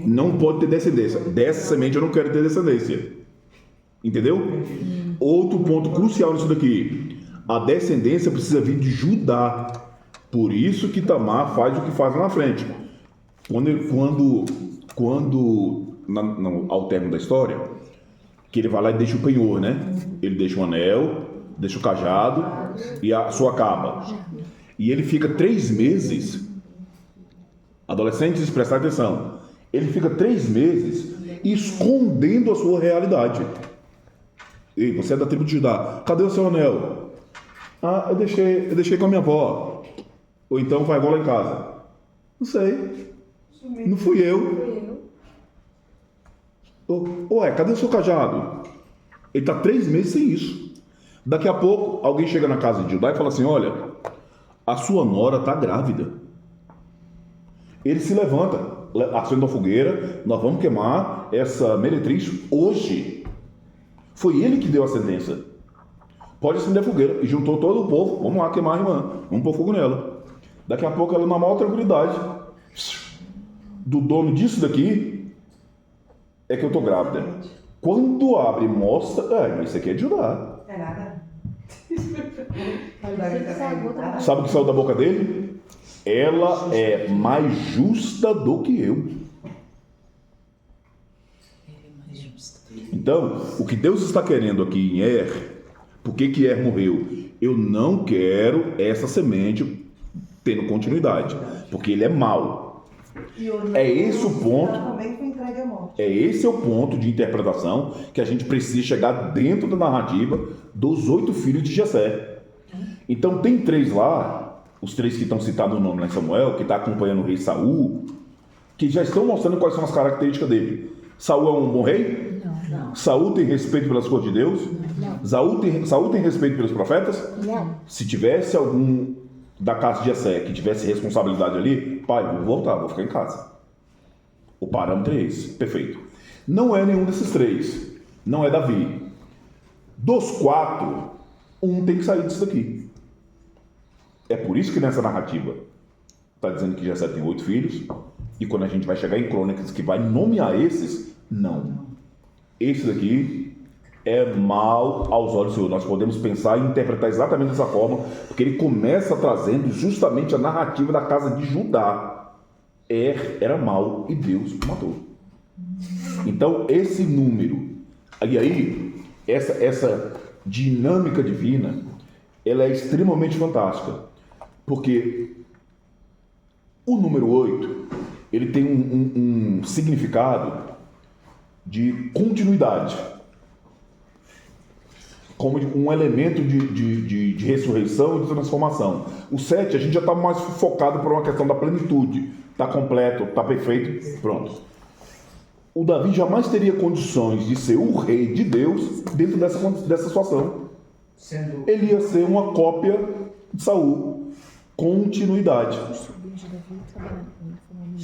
Não pode ter descendência. Dessa semente eu não quero ter descendência. Entendeu? Outro ponto crucial nisso daqui: a descendência precisa vir de Judá. Por isso que Tamar faz o que faz lá na frente. Ao término da história, que ele vai lá e deixa o penhor, né? Ele deixa o anel, deixa o cajado e a sua caba. E ele fica 3 meses. Adolescentes, prestar atenção. Ele fica 3 meses escondendo a sua realidade. Ei, você é da tribo de Judá. Cadê o seu anel? Eu deixei com a minha avó. Ou então vai igual lá em casa. Não sei. Não fui eu. Cadê o seu cajado? Ele está 3 meses sem isso. Daqui a pouco, alguém chega na casa de Judá e fala assim: olha, a sua nora está grávida. Ele se levanta, acende a fogueira, nós vamos queimar essa meretriz hoje. Foi ele que deu a sentença. Pode acender a fogueira. E juntou todo o povo. Vamos lá queimar a irmã. Vamos pôr fogo nela. Daqui a pouco ela, na maior tranquilidade, do dono disso daqui, é que eu tô grávida. Quando abre e mostra, mas isso aqui é de Judá. É nada. Sabe o que saiu da boca dele? Ela é mais justa do que eu. Então, o que Deus está querendo aqui em por que morreu? Eu não quero essa semente tendo continuidade, porque ele é mau. É esse o ponto. É esse o ponto de interpretação que a gente precisa chegar dentro da narrativa dos 8 filhos de Jessé. Então tem 3 lá, os 3 que estão citados no nome lá em Samuel, que está acompanhando o rei Saul, que já estão mostrando quais são as características dele. Saul é um bom rei? Não. Saul tem respeito pelas coisas de Deus? Não. Saul tem respeito pelos profetas? Não. Se tivesse algum da casa de Jessé que tivesse responsabilidade ali, pai, vou voltar, vou ficar em casa. O parâmetro é esse, perfeito. Não é nenhum desses 3. Não é Davi. Dos 4, um tem que sair disso daqui. É por isso que nessa narrativa está dizendo que Jessé tem 8 filhos, e quando a gente vai chegar em Crônicas que vai nomear esses, não. Esse daqui é mal aos olhos do Senhor. Nós podemos pensar e interpretar exatamente dessa forma, porque ele começa trazendo justamente a narrativa da casa de Judá. Era mau e Deus matou. Então, esse número, e aí, essa dinâmica divina, ela é extremamente fantástica, porque o número 8, ele tem um significado de continuidade, como um elemento de ressurreição e de transformação. O 7, a gente já está mais focado para uma questão da plenitude. Está completo, está perfeito, pronto. O Davi jamais teria condições de ser o rei de Deus dentro dessa situação. Ele ia ser uma cópia de Saul. Continuidade.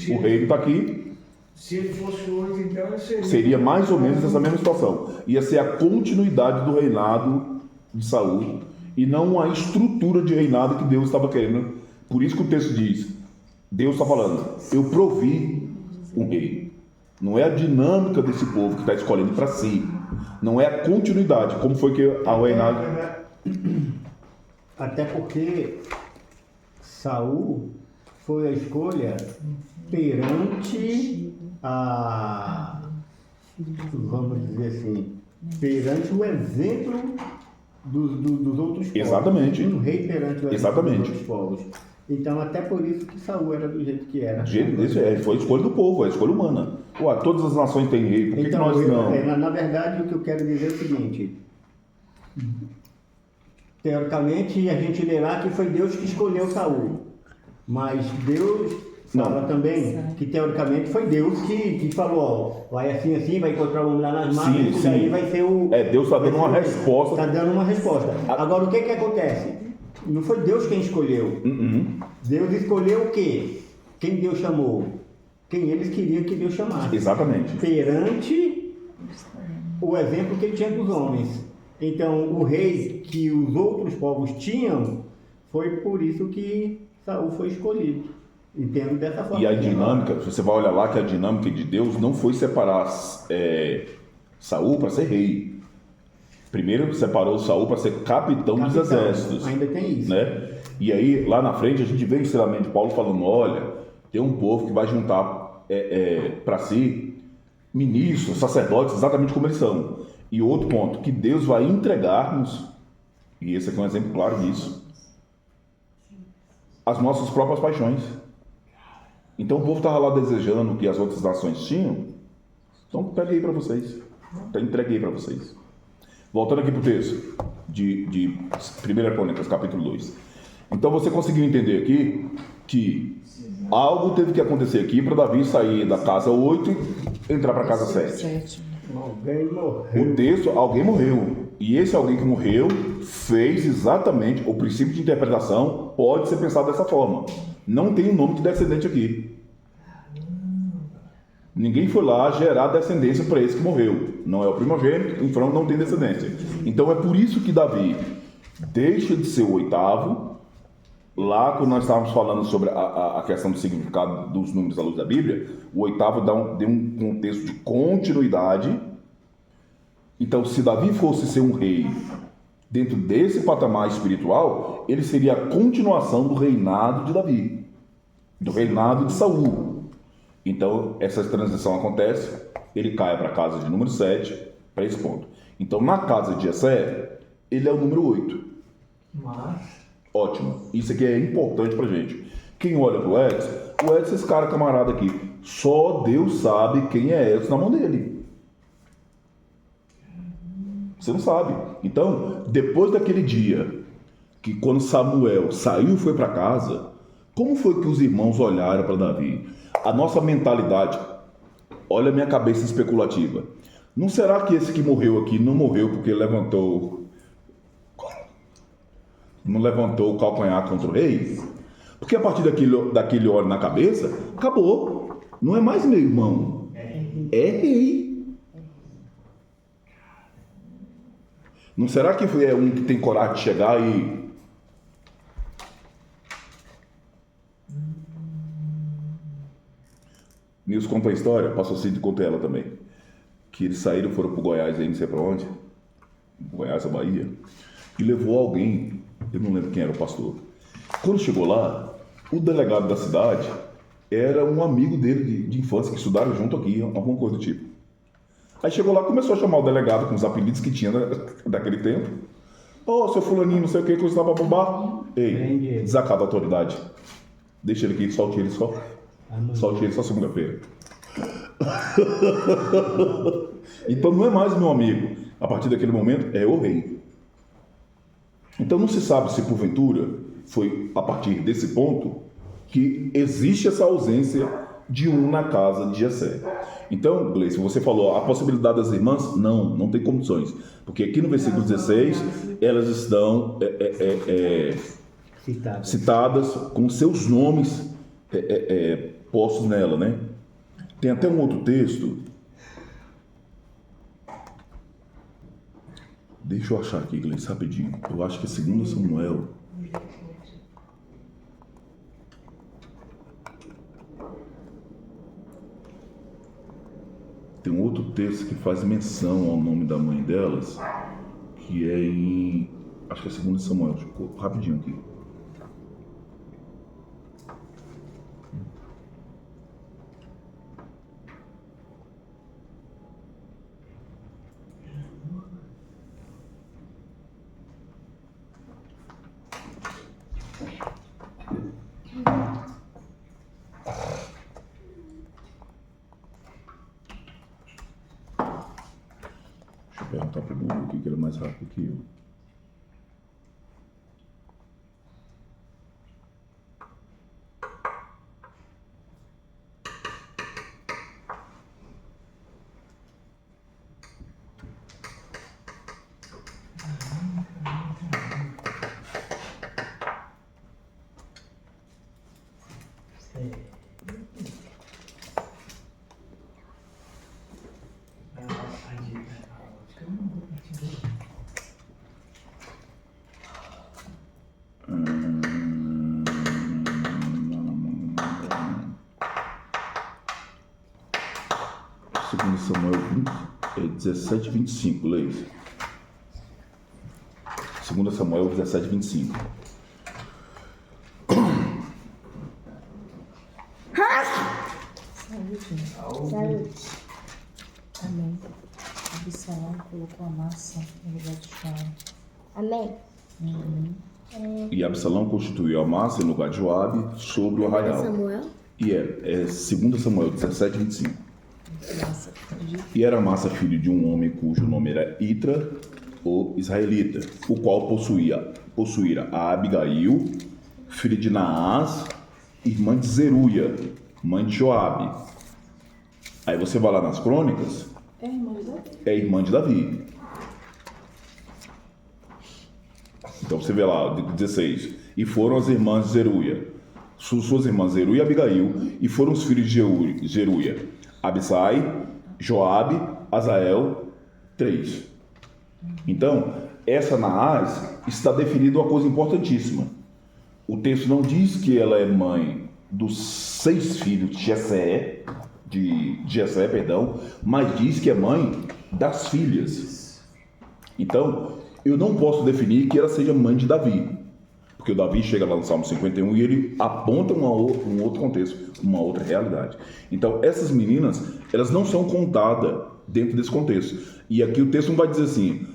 O rei está aqui. Se ele fosse 8, então seria mais ou menos essa mesma situação. Ia ser a continuidade do reinado de Saul e não a estrutura de reinado que Deus estava querendo. Por isso que o texto diz: Deus está falando, eu provi um rei. Não é a dinâmica desse povo que está escolhendo para si. Não é a continuidade, como foi que a reinado... Até porque Saul foi a escolha perante a... Vamos dizer assim, perante o exemplo dos outros povos. Exatamente. Um rei perante o exemplo Exatamente. dos outros povos. Então, até por isso que Saul era do jeito que era. Foi a escolha do povo, a escolha humana. Ué, todas as nações têm rei, por que então, nós não? Na verdade, o que eu quero dizer é o seguinte: teoricamente, a gente lê lá que foi Deus que escolheu Saul, mas Deus fala também que teoricamente foi Deus que falou: ó, vai assim, vai encontrar um lá nas margens, e daí vai ser o... Deus está dando uma resposta. Está dando uma resposta. Agora, o que acontece? Não foi Deus quem escolheu. Deus escolheu o quê? Quem Deus chamou? Quem eles queriam que Deus chamasse. Exatamente. Perante o exemplo que ele tinha dos homens. Então, o rei que os outros povos tinham, foi por isso que Saul foi escolhido. Entendo dessa forma. E a dinâmica, você vai olhar lá que a dinâmica de Deus não foi separar Saul para ser rei. Primeiro separou Saul para ser capitão dos exércitos. Ainda tem isso. Né? E aí, lá na frente, a gente vê o ensinamento de Paulo falando, olha, tem um povo que vai juntar para si ministros, sacerdotes, exatamente como eles são. E outro ponto, que Deus vai entregar-nos, e esse aqui é um exemplo claro disso, as nossas próprias paixões. Então o povo estava lá desejando o que as outras nações tinham, então peguei para vocês, então entreguei para vocês. Voltando aqui para o texto de 1 Crônicas, capítulo 2. Então você conseguiu entender aqui que algo teve que acontecer aqui para Davi sair da casa 8 e entrar para a casa 7. Alguém morreu. O texto, alguém morreu. E esse alguém que morreu fez exatamente o princípio de interpretação, pode ser pensado dessa forma. Não tem nome de descendente aqui. Ninguém foi lá gerar descendência para esse que morreu. Não é o primogênito, então não tem descendência. Então é por isso que Davi deixa de ser o oitavo. Lá, quando nós estávamos falando sobre a questão do significado dos números à luz da Bíblia, o oitavo deu um contexto de continuidade. Então, se Davi fosse ser um rei dentro desse patamar espiritual, ele seria a continuação do reinado de Davi, do reinado de Saul. Então, essa transição acontece, ele cai para a casa de número 7, para esse ponto. Então, na casa de Jessé, ele é o número 8. Mas... Ótimo. Isso aqui é importante pra gente. Quem olha pro Edson, o Edson é esse cara camarada aqui. Só Deus sabe quem é Edson na mão dele. Você não sabe. Então, depois daquele dia, que quando Samuel saiu e foi para casa, como foi que os irmãos olharam para Davi? A nossa mentalidade, olha a minha cabeça especulativa. Não será que esse que morreu aqui não morreu porque não levantou o calcanhar contra o rei? Porque a partir daquele óleo na cabeça, acabou. Não é mais meu irmão. É rei. Não será que é um que tem coragem de chegar e... Nilson conta a história, Pastor Cid conta ela também. Que eles saíram, foram pro Goiás, aí não sei pra onde. Goiás, a Bahia. E levou alguém, eu não lembro quem era o pastor. Quando chegou lá, o delegado da cidade era um amigo dele de infância, que estudaram junto aqui, alguma coisa do tipo. Aí chegou lá, começou a chamar o delegado com os apelidos que tinha daquele tempo. Ô, seu fulaninho, não sei o que, coisa lá pra bombar. Ei, desacato da autoridade. Deixa ele aqui, solte ele só. Solte ele só segunda-feira. Então não é mais meu amigo. A partir daquele momento, é o rei. Então não se sabe se porventura foi a partir desse ponto que existe essa ausência de um na casa de Jessé. Então, Gleice, você falou a possibilidade das irmãs? Não tem condições. Porque aqui no versículo 16, elas estão citadas com seus nomes postos nela, né? Tem até um outro texto. Deixa eu achar aqui, Gleice, rapidinho. Eu acho que é 2 Samuel. Tem um outro texto que faz menção ao nome da mãe delas, que é em... acho que é 2 Samuel. Deixa eu... rapidinho aqui. Perguntar para o Google aqui, que ele é mais rápido que eu. Segundo Samuel 17, 25, leia isso. 2 Samuel 17, 25. Saúde. Amém. Absalão colocou a massa no lugar de Joabe. Amém. E Absalão constituiu a massa em lugar de Joabe sobre o arraial. Samuel? E é 2 Samuel 17, 25. E era Massa filho de um homem cujo nome era Itra, o israelita, o qual possuíra a Abigail, filha de Naás, irmã de Zeruia, mãe de Joabe. Aí você vai lá nas crônicas, É irmã de Davi. é irmã de Davi. Então você vê lá, 16. E foram as irmãs de Zeruia, suas irmãs Zeruia e Abigail, e foram os filhos de Zeruia, Abisai, Joabe, Azael, 3. Então, essa Naás está definida uma coisa importantíssima. O texto não diz que ela é mãe dos 6 filhos de Jessé, mas diz que é mãe das filhas. Então, eu não posso definir que ela seja mãe de Davi, porque o Davi chega lá no Salmo 51 e ele aponta um outro contexto, uma outra realidade. Então, essas meninas, elas não são contadas dentro desse contexto. E aqui o texto não vai dizer assim,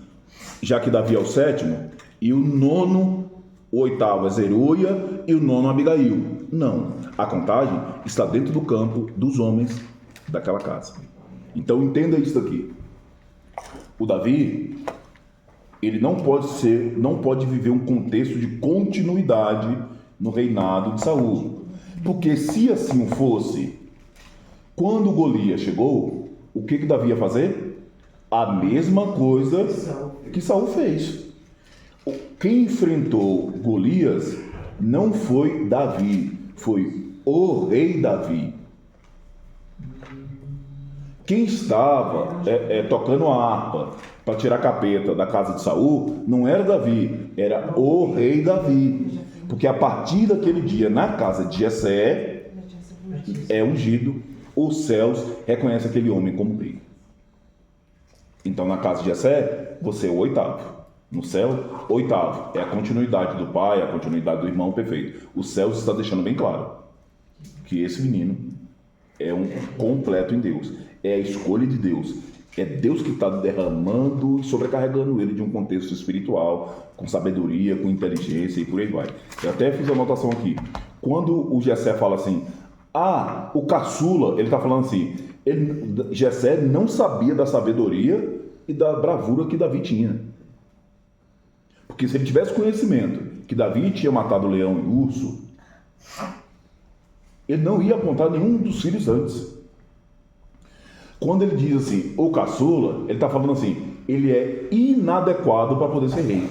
já que Davi é o 7º, e o 9º, o 8º é Zeruia e o 9º Abigail. Não, a contagem está dentro do campo dos homens daquela casa. Então, entenda isso daqui. O Davi, ele não pode viver um contexto de continuidade no reinado de Saul. Porque se assim fosse, quando Golias chegou, o que Davi ia fazer? A mesma coisa que Saul fez. Quem enfrentou Golias não foi Davi, foi o rei Davi. Quem estava tocando a harpa para tirar a capeta da casa de Saul não era Davi, era o rei Davi. Porque a partir daquele dia, na casa de Jessé, é ungido, os céus reconhecem aquele homem como rei. Então, na casa de Jessé, você é o 8º. No céu, 8º. É a continuidade do pai, a continuidade do irmão, perfeito. O céu está deixando bem claro que esse menino é um completo em Deus. É a escolha de Deus. É Deus que está derramando e sobrecarregando ele de um contexto espiritual, com sabedoria, com inteligência e por aí vai. Eu até fiz a anotação aqui. Quando o Jessé fala assim, o caçula, ele está falando assim, Jessé não sabia da sabedoria e da bravura que Davi tinha. Porque se ele tivesse conhecimento que Davi tinha matado o leão e o urso, ele não ia apontar nenhum dos filhos antes. Quando ele diz assim, o caçula, ele está falando assim, ele é inadequado para poder ser rei.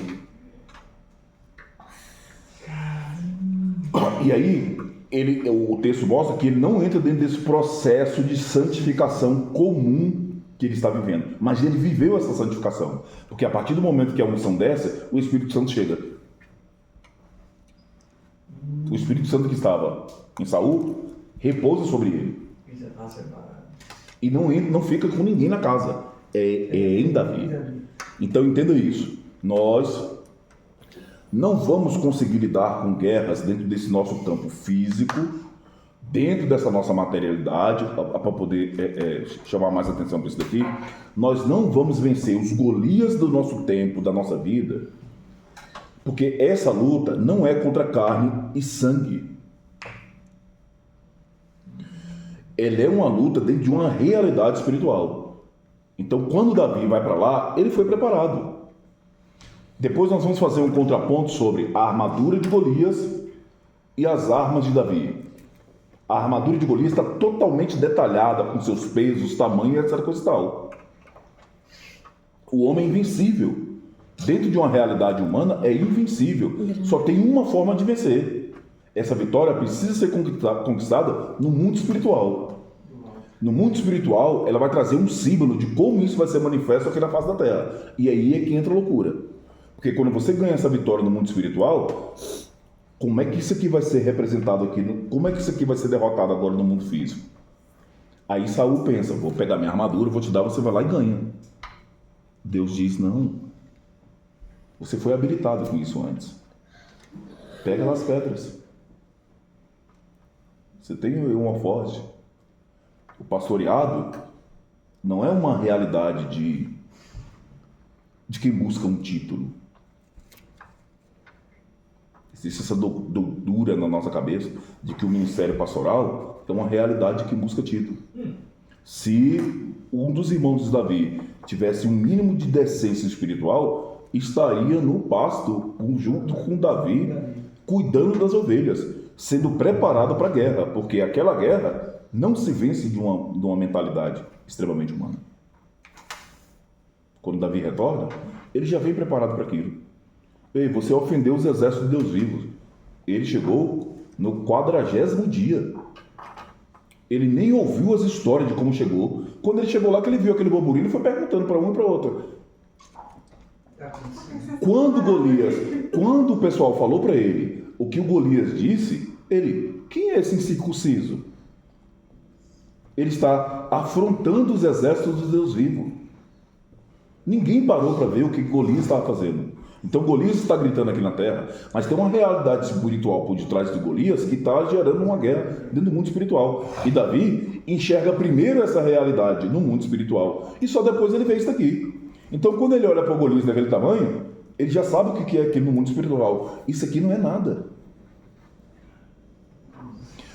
E aí, o texto mostra que ele não entra dentro desse processo de santificação comum que ele está vivendo. Mas ele viveu essa santificação. Porque a partir do momento que a unção desce, o Espírito Santo chega. O Espírito Santo que estava em Saul repousa sobre ele. E não fica com ninguém na casa. É em Davi. Então entenda isso. Nós não vamos conseguir lidar com guerras dentro desse nosso campo físico, dentro dessa nossa materialidade, para poder chamar mais atenção para isso daqui. Nós não vamos vencer os Golias do nosso tempo, da nossa vida, porque essa luta não é contra carne e sangue. Ela é uma luta dentro de uma realidade espiritual. Então, quando Davi vai para lá, ele foi preparado. Depois nós vamos fazer um contraponto sobre a armadura de Golias e as armas de Davi. A armadura de Golias está totalmente detalhada com seus pesos, tamanho, etc. coisa e tal. O homem é invencível. Dentro de uma realidade humana é invencível. Só tem uma forma de vencer. essa vitória precisa ser conquistada no mundo espiritual. No mundo espiritual, ela vai trazer um símbolo de como isso vai ser manifesto aqui na face da terra. E aí é que entra a loucura. Porque quando você ganha essa vitória no mundo espiritual, como é que isso aqui vai ser representado aqui? Como é que isso aqui vai ser derrotado agora no mundo físico? Aí Saul pensa, vou pegar minha armadura, vou te dar, você vai lá e ganha. Deus diz, não. Você foi habilitado com isso antes. Pega lá as pedras. Você tem uma forte. O pastoreado não é uma realidade de quem busca um título. Existe essa doudura na nossa cabeça de que o ministério pastoral é uma realidade que busca título. Se um dos irmãos de Davi tivesse um mínimo de decência espiritual, estaria no pasto junto com Davi, cuidando das ovelhas, sendo preparado para a guerra, porque aquela guerra não se vence de uma mentalidade extremamente humana. Quando Davi retorna, ele já vem preparado para aquilo. Ei, você ofendeu os exércitos de Deus vivos. Ele chegou no 40º dia. Ele nem ouviu as histórias de como chegou. Quando ele chegou lá, que ele viu aquele burburinho, ele foi perguntando para um e para outro. Quando o pessoal falou para ele o que o Golias disse, ele, quem é esse incircunciso? Ele está afrontando os exércitos de Deus vivo. Ninguém parou para ver o que Golias estava fazendo. Então Golias está gritando aqui na terra, mas tem uma realidade espiritual por detrás de Golias que está gerando uma guerra dentro do mundo espiritual. E Davi enxerga primeiro essa realidade no mundo espiritual e só depois ele vê isso daqui. Então quando ele olha para o Golias daquele tamanho, ele já sabe o que é aquilo no mundo espiritual. Isso aqui não é nada.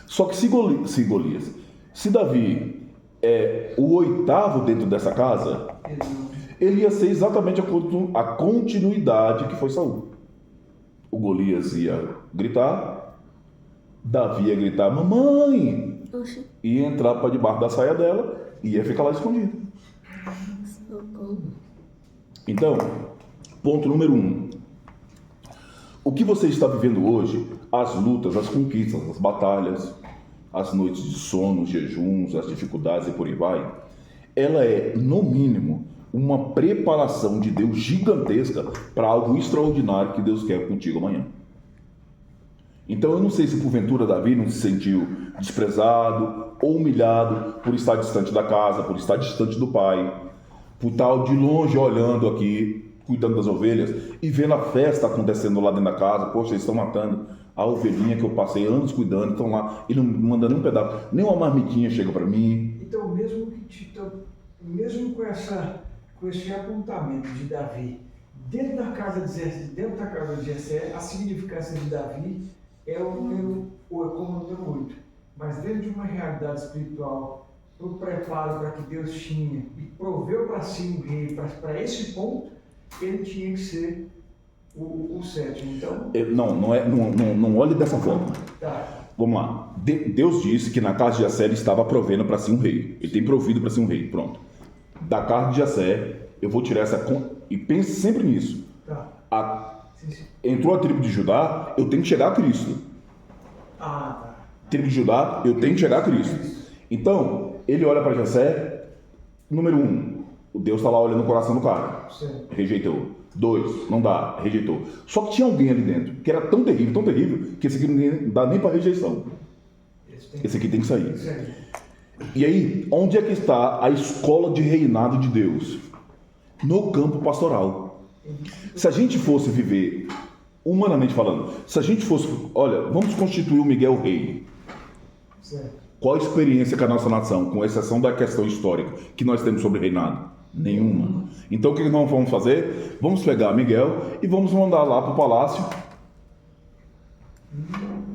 Só que se Davi é o 8º dentro dessa casa, ele ia ser exatamente a continuidade que foi Saul. O Golias ia gritar, Davi ia gritar, mamãe, ia entrar para debaixo da saia dela e ia ficar lá escondido. Então, ponto número 1. O que você está vivendo hoje, as lutas, as conquistas, as batalhas, as noites de sono, os jejuns, as dificuldades e por aí vai, ela é, no mínimo, uma preparação de Deus gigantesca para algo extraordinário que Deus quer contigo amanhã. Então eu não sei se porventura Davi não se sentiu desprezado ou humilhado por estar distante da casa, por estar distante do pai, por estar de longe olhando aqui, cuidando das ovelhas e vendo a festa acontecendo lá dentro da casa. Poxa, eles estão matando a ovelhinha que eu passei anos cuidando, estão lá, e não manda nem um pedaço, nem uma marmitinha chega para mim. Então mesmo com esse apontamento de Davi, dentro da casa de Jessé, a significância de Davi é como o número 8. Mas dentro de uma realidade espiritual, o preparo para que Deus tinha e proveu para si um rei, para esse ponto, ele tinha que ser o 7. Então... Não olhe dessa forma. Tá. Vamos lá. Deus disse que na casa de Jessé ele estava provendo para si um rei. Ele tem provido para si um rei. Pronto. Da casa de Jessé, eu vou tirar essa... E pense sempre nisso. Tá. Entrou a tribo de Judá, eu tenho que chegar a Cristo. Tá. Tribo de Judá, eu tenho que chegar a Cristo. Então, ele olha para Jessé, número 1, o Deus está lá olhando o coração do cara. Sim. Rejeitou. 2, não dá, rejeitou. Só que tinha alguém ali dentro que era tão terrível, que esse aqui não dá nem para rejeição. Esse aqui tem que sair. Sim. E aí, onde é que está a escola de reinado de Deus? No campo pastoral. Se a gente fosse viver, humanamente falando, se a gente fosse, olha, vamos constituir o Miguel rei. Certo. Qual a experiência com a nossa nação, com exceção da questão histórica que nós temos sobre reinado? Nenhuma. Então o que nós vamos fazer? Vamos pegar Miguel e vamos mandar lá para o palácio.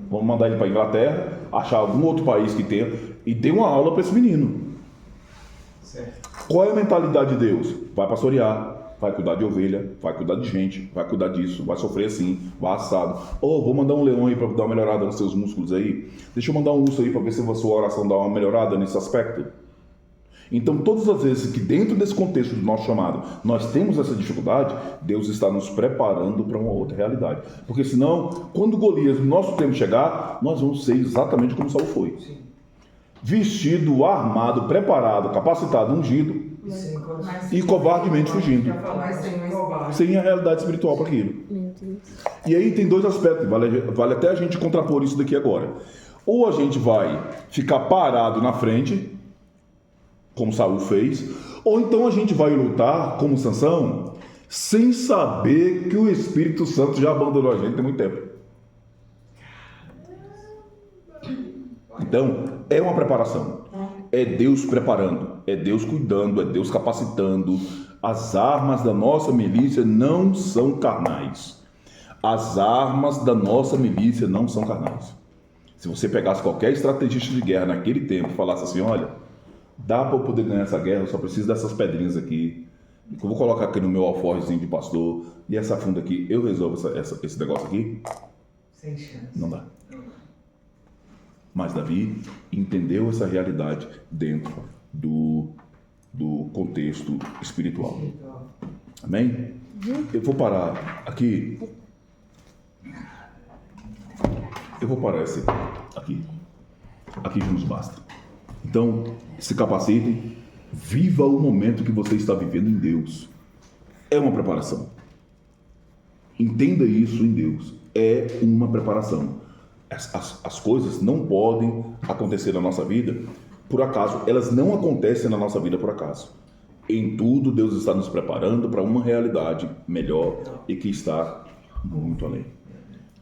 Vamos mandar ele para a Inglaterra, achar algum outro país que tenha e dê uma aula para esse menino. Certo. Qual é a mentalidade de Deus? Vai pastorear, vai cuidar de ovelha, vai cuidar de gente, vai cuidar disso, vai sofrer assim, vai assado. Vou mandar um leão aí para dar uma melhorada nos seus músculos aí. Deixa eu mandar um urso aí para ver se a sua oração dá uma melhorada nesse aspecto. Então, todas as vezes que dentro desse contexto do nosso chamado nós temos essa dificuldade, Deus está nos preparando para uma outra realidade. Porque senão, quando Golias, no nosso tempo chegar, nós vamos ser exatamente como Saul foi. Vestido, armado, preparado, capacitado, ungido e covardemente fugindo. Sem a realidade espiritual para aquilo. E aí tem dois aspectos, vale até a gente contrapor isso daqui agora. Ou a gente vai ficar parado na frente, como Saul fez, ou então a gente vai lutar como Sansão, sem saber que o Espírito Santo já abandonou a gente tem muito tempo. Então, é uma preparação. É Deus preparando, é Deus cuidando, é Deus capacitando. As armas da nossa milícia não são carnais. As armas da nossa milícia não são carnais. Se você pegasse qualquer estrategista de guerra naquele tempo e falasse assim, olha, dá para eu poder ganhar essa guerra, eu só preciso dessas pedrinhas aqui, que eu vou colocar aqui no meu alforjezinho de pastor, e essa funda aqui, eu resolvo esse negócio aqui? Sem chance. Não dá. Mas Davi entendeu essa realidade dentro do contexto espiritual. Amém? Eu vou parar aqui. Eu vou parar esse aqui. Aqui já nos basta. Então, se capacitem. Viva o momento que você está vivendo em Deus. É uma preparação. Entenda isso em Deus. É uma preparação. As coisas não podem acontecer na nossa vida por acaso. Elas não acontecem na nossa vida por acaso. Em tudo, Deus está nos preparando para uma realidade melhor e que está muito além.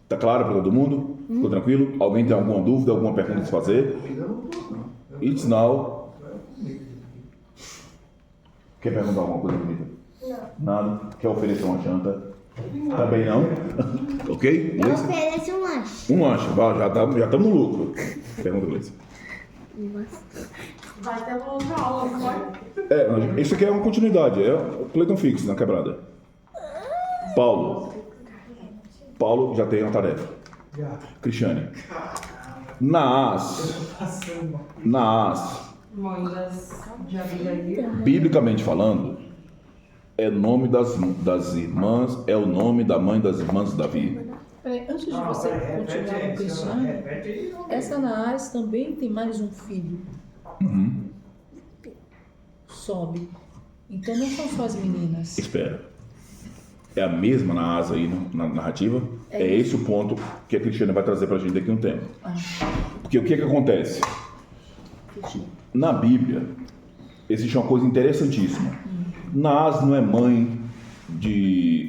Tá claro para todo mundo? Ficou tranquilo? Alguém tem alguma dúvida, alguma pergunta a se fazer? It's now. Quer perguntar alguma coisa, bonita? Não. Nada? Quer oferecer uma janta? Também não? Ok? Eu ofereço um lanche. Um lanche, já estamos no lucro. Pergunta, Gleice. Vai ter uma outra aula, não vai? Isso aqui é uma continuidade, é o Cleiton Fix na quebrada. Paulo já tem uma tarefa. Cristiane. Naás, Mãe já vi aí. biblicamente falando, é nome das irmãs, é o nome da mãe das irmãs de Davi. Peraí, antes de você continuar com Cristiane, essa Naás também tem mais um filho. Sobe. Então não são só as meninas. Espera. É a mesma Naás aí na narrativa? É esse o ponto que a Cristiane vai trazer pra gente daqui a um tempo. Porque o que acontece? Na Bíblia, existe uma coisa interessantíssima. Naás não é mãe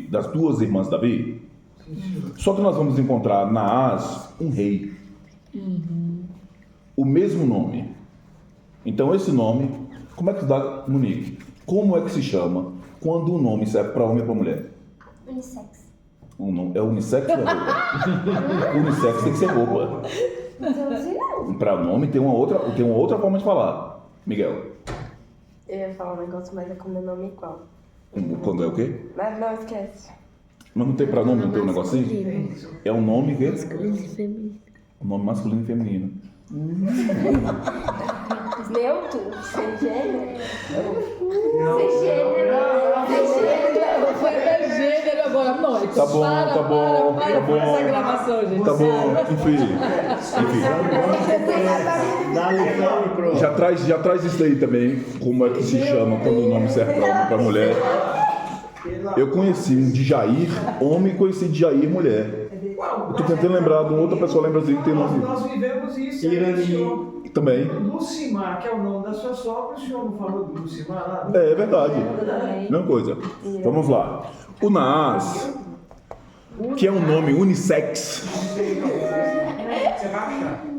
das duas irmãs de Davi? Só que nós vamos encontrar Naás, um rei. O mesmo nome. Então esse nome, como é que se dá, Monique? Como é que se chama quando o nome serve para homem ou para mulher? Unissex. É unissex ou é roupa? Unissex tem que ser roupa. Para nome tem uma outra forma de falar. Miguel. Eu ia falar um negócio, mas é com meu nome igual. Quando é o quê? Mas não, esquece. Mas não tem para nome, não tem um negocinho? É um nome que? Um nome masculino e feminino. Neutro? Sem gênero? Sem gênero. Sem gênero. Foi até gênero agora à noite. Tá bom, tá bom, tá bom. Essa gravação, gente. Tá bom, enfim. Dá lição e pronto. Já traz isso aí também, como é que se chama quando o nome serve para homem ou para mulher. Eu conheci um de Jair, homem, e conheci de Jair, mulher. Eu tô tentando lembrar de uma outra pessoa, lembra assim, que tem nome. Nós vivemos isso. Irani. Também. Lucimar, que é o nome da sua sogra, o senhor não falou de Lucimar lá? É verdade. Mesma coisa. Vamos lá. O Naás, que é um nome unissex,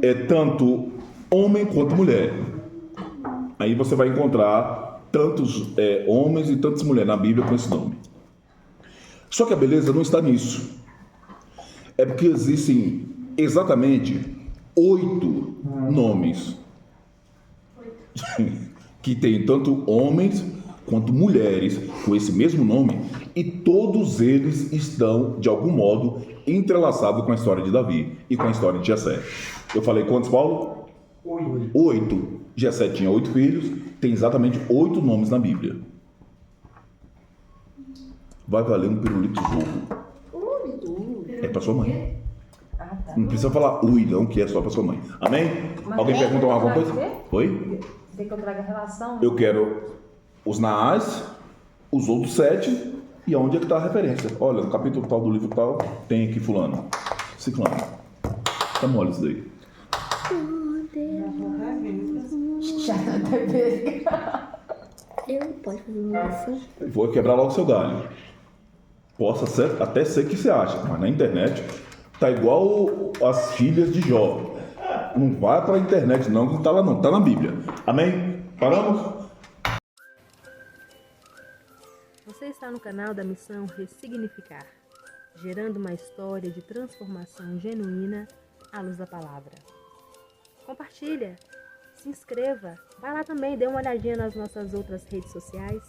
é tanto homem quanto mulher. Aí você vai encontrar tantos homens e tantas mulheres na Bíblia com esse nome. Só que a beleza não está nisso. É porque existem exatamente 8 nomes que tem tanto homens quanto mulheres com esse mesmo nome, e todos eles estão, de algum modo, entrelaçados com a história de Davi e com a história de Jessé. Eu falei quantos, Paulo? 8. 8. Jessé tinha 8 filhos, tem exatamente 8 nomes na Bíblia. Vai valer um pirulito jogo. É para sua mãe. Não precisa falar ui, não, que é só para sua mãe. Amém? Alguém pergunta alguma coisa? Oi? Quer que eu traga a relação? Eu quero os Naás, os outros 7 e onde é que está a referência. Olha, no capítulo tal do livro tal, tem aqui fulano, ciclano. Tá mole isso daí. Eu posso fazer uma lição? Vou quebrar logo seu galho. Possa ser, até ser que você acha, mas na internet tá igual as filhas de Jó. Não vai para a internet não, que não tá lá não, tá na Bíblia. Amém? Paramos? Você está no canal da Missão Ressignificar, gerando uma história de transformação genuína à luz da palavra. Compartilha, se inscreva, vai lá também, dê uma olhadinha nas nossas outras redes sociais.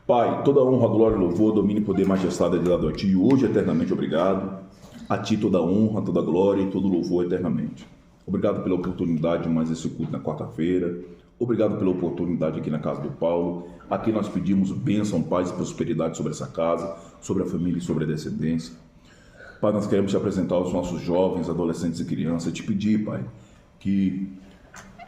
Pai, toda honra, glória, louvor, domínio, poder, majestade é dado a Ti, e hoje eternamente obrigado. A Ti toda honra, toda glória e todo louvor eternamente. Obrigado pela oportunidade de mais esse culto na quarta-feira. Obrigado pela oportunidade aqui na casa do Paulo. Aqui nós pedimos bênção, paz e prosperidade sobre essa casa, sobre a família e sobre a descendência. Pai, nós queremos te apresentar aos nossos jovens, adolescentes e crianças. Te pedir, Pai, que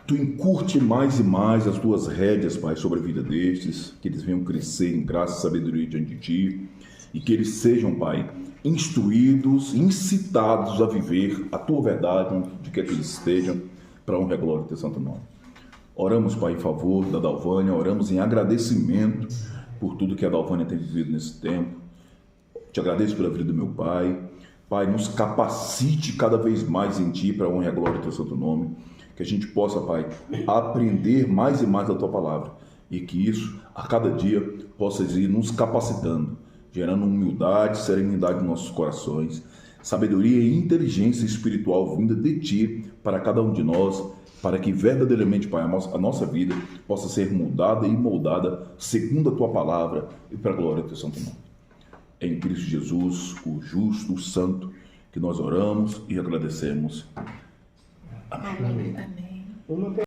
Tu encurte mais e mais as Tuas rédeas, Pai, sobre a vida destes, que eles venham crescer em graça e sabedoria diante de Ti, e que eles sejam, Pai, instruídos, incitados a viver a Tua verdade, onde quer que eles estejam, para a honra e a glória do Teu santo nome. Oramos, Pai, em favor da Dalvânia, oramos em agradecimento por tudo que a Dalvânia tem vivido nesse tempo. Te agradeço pela vida do meu pai. Pai, nos capacite cada vez mais em Ti, para a honra e a glória do Teu santo nome. Que a gente possa, Pai, aprender mais e mais da Tua palavra. E que isso, a cada dia, possa ir nos capacitando, gerando humildade, serenidade em nossos corações, sabedoria e inteligência espiritual vinda de Ti para cada um de nós, para que verdadeiramente, Pai, a nossa vida possa ser mudada e moldada segundo a Tua palavra e para a glória do Teu santo nome. É em Cristo Jesus, o justo, o santo, que nós oramos e agradecemos. Amém. Amém.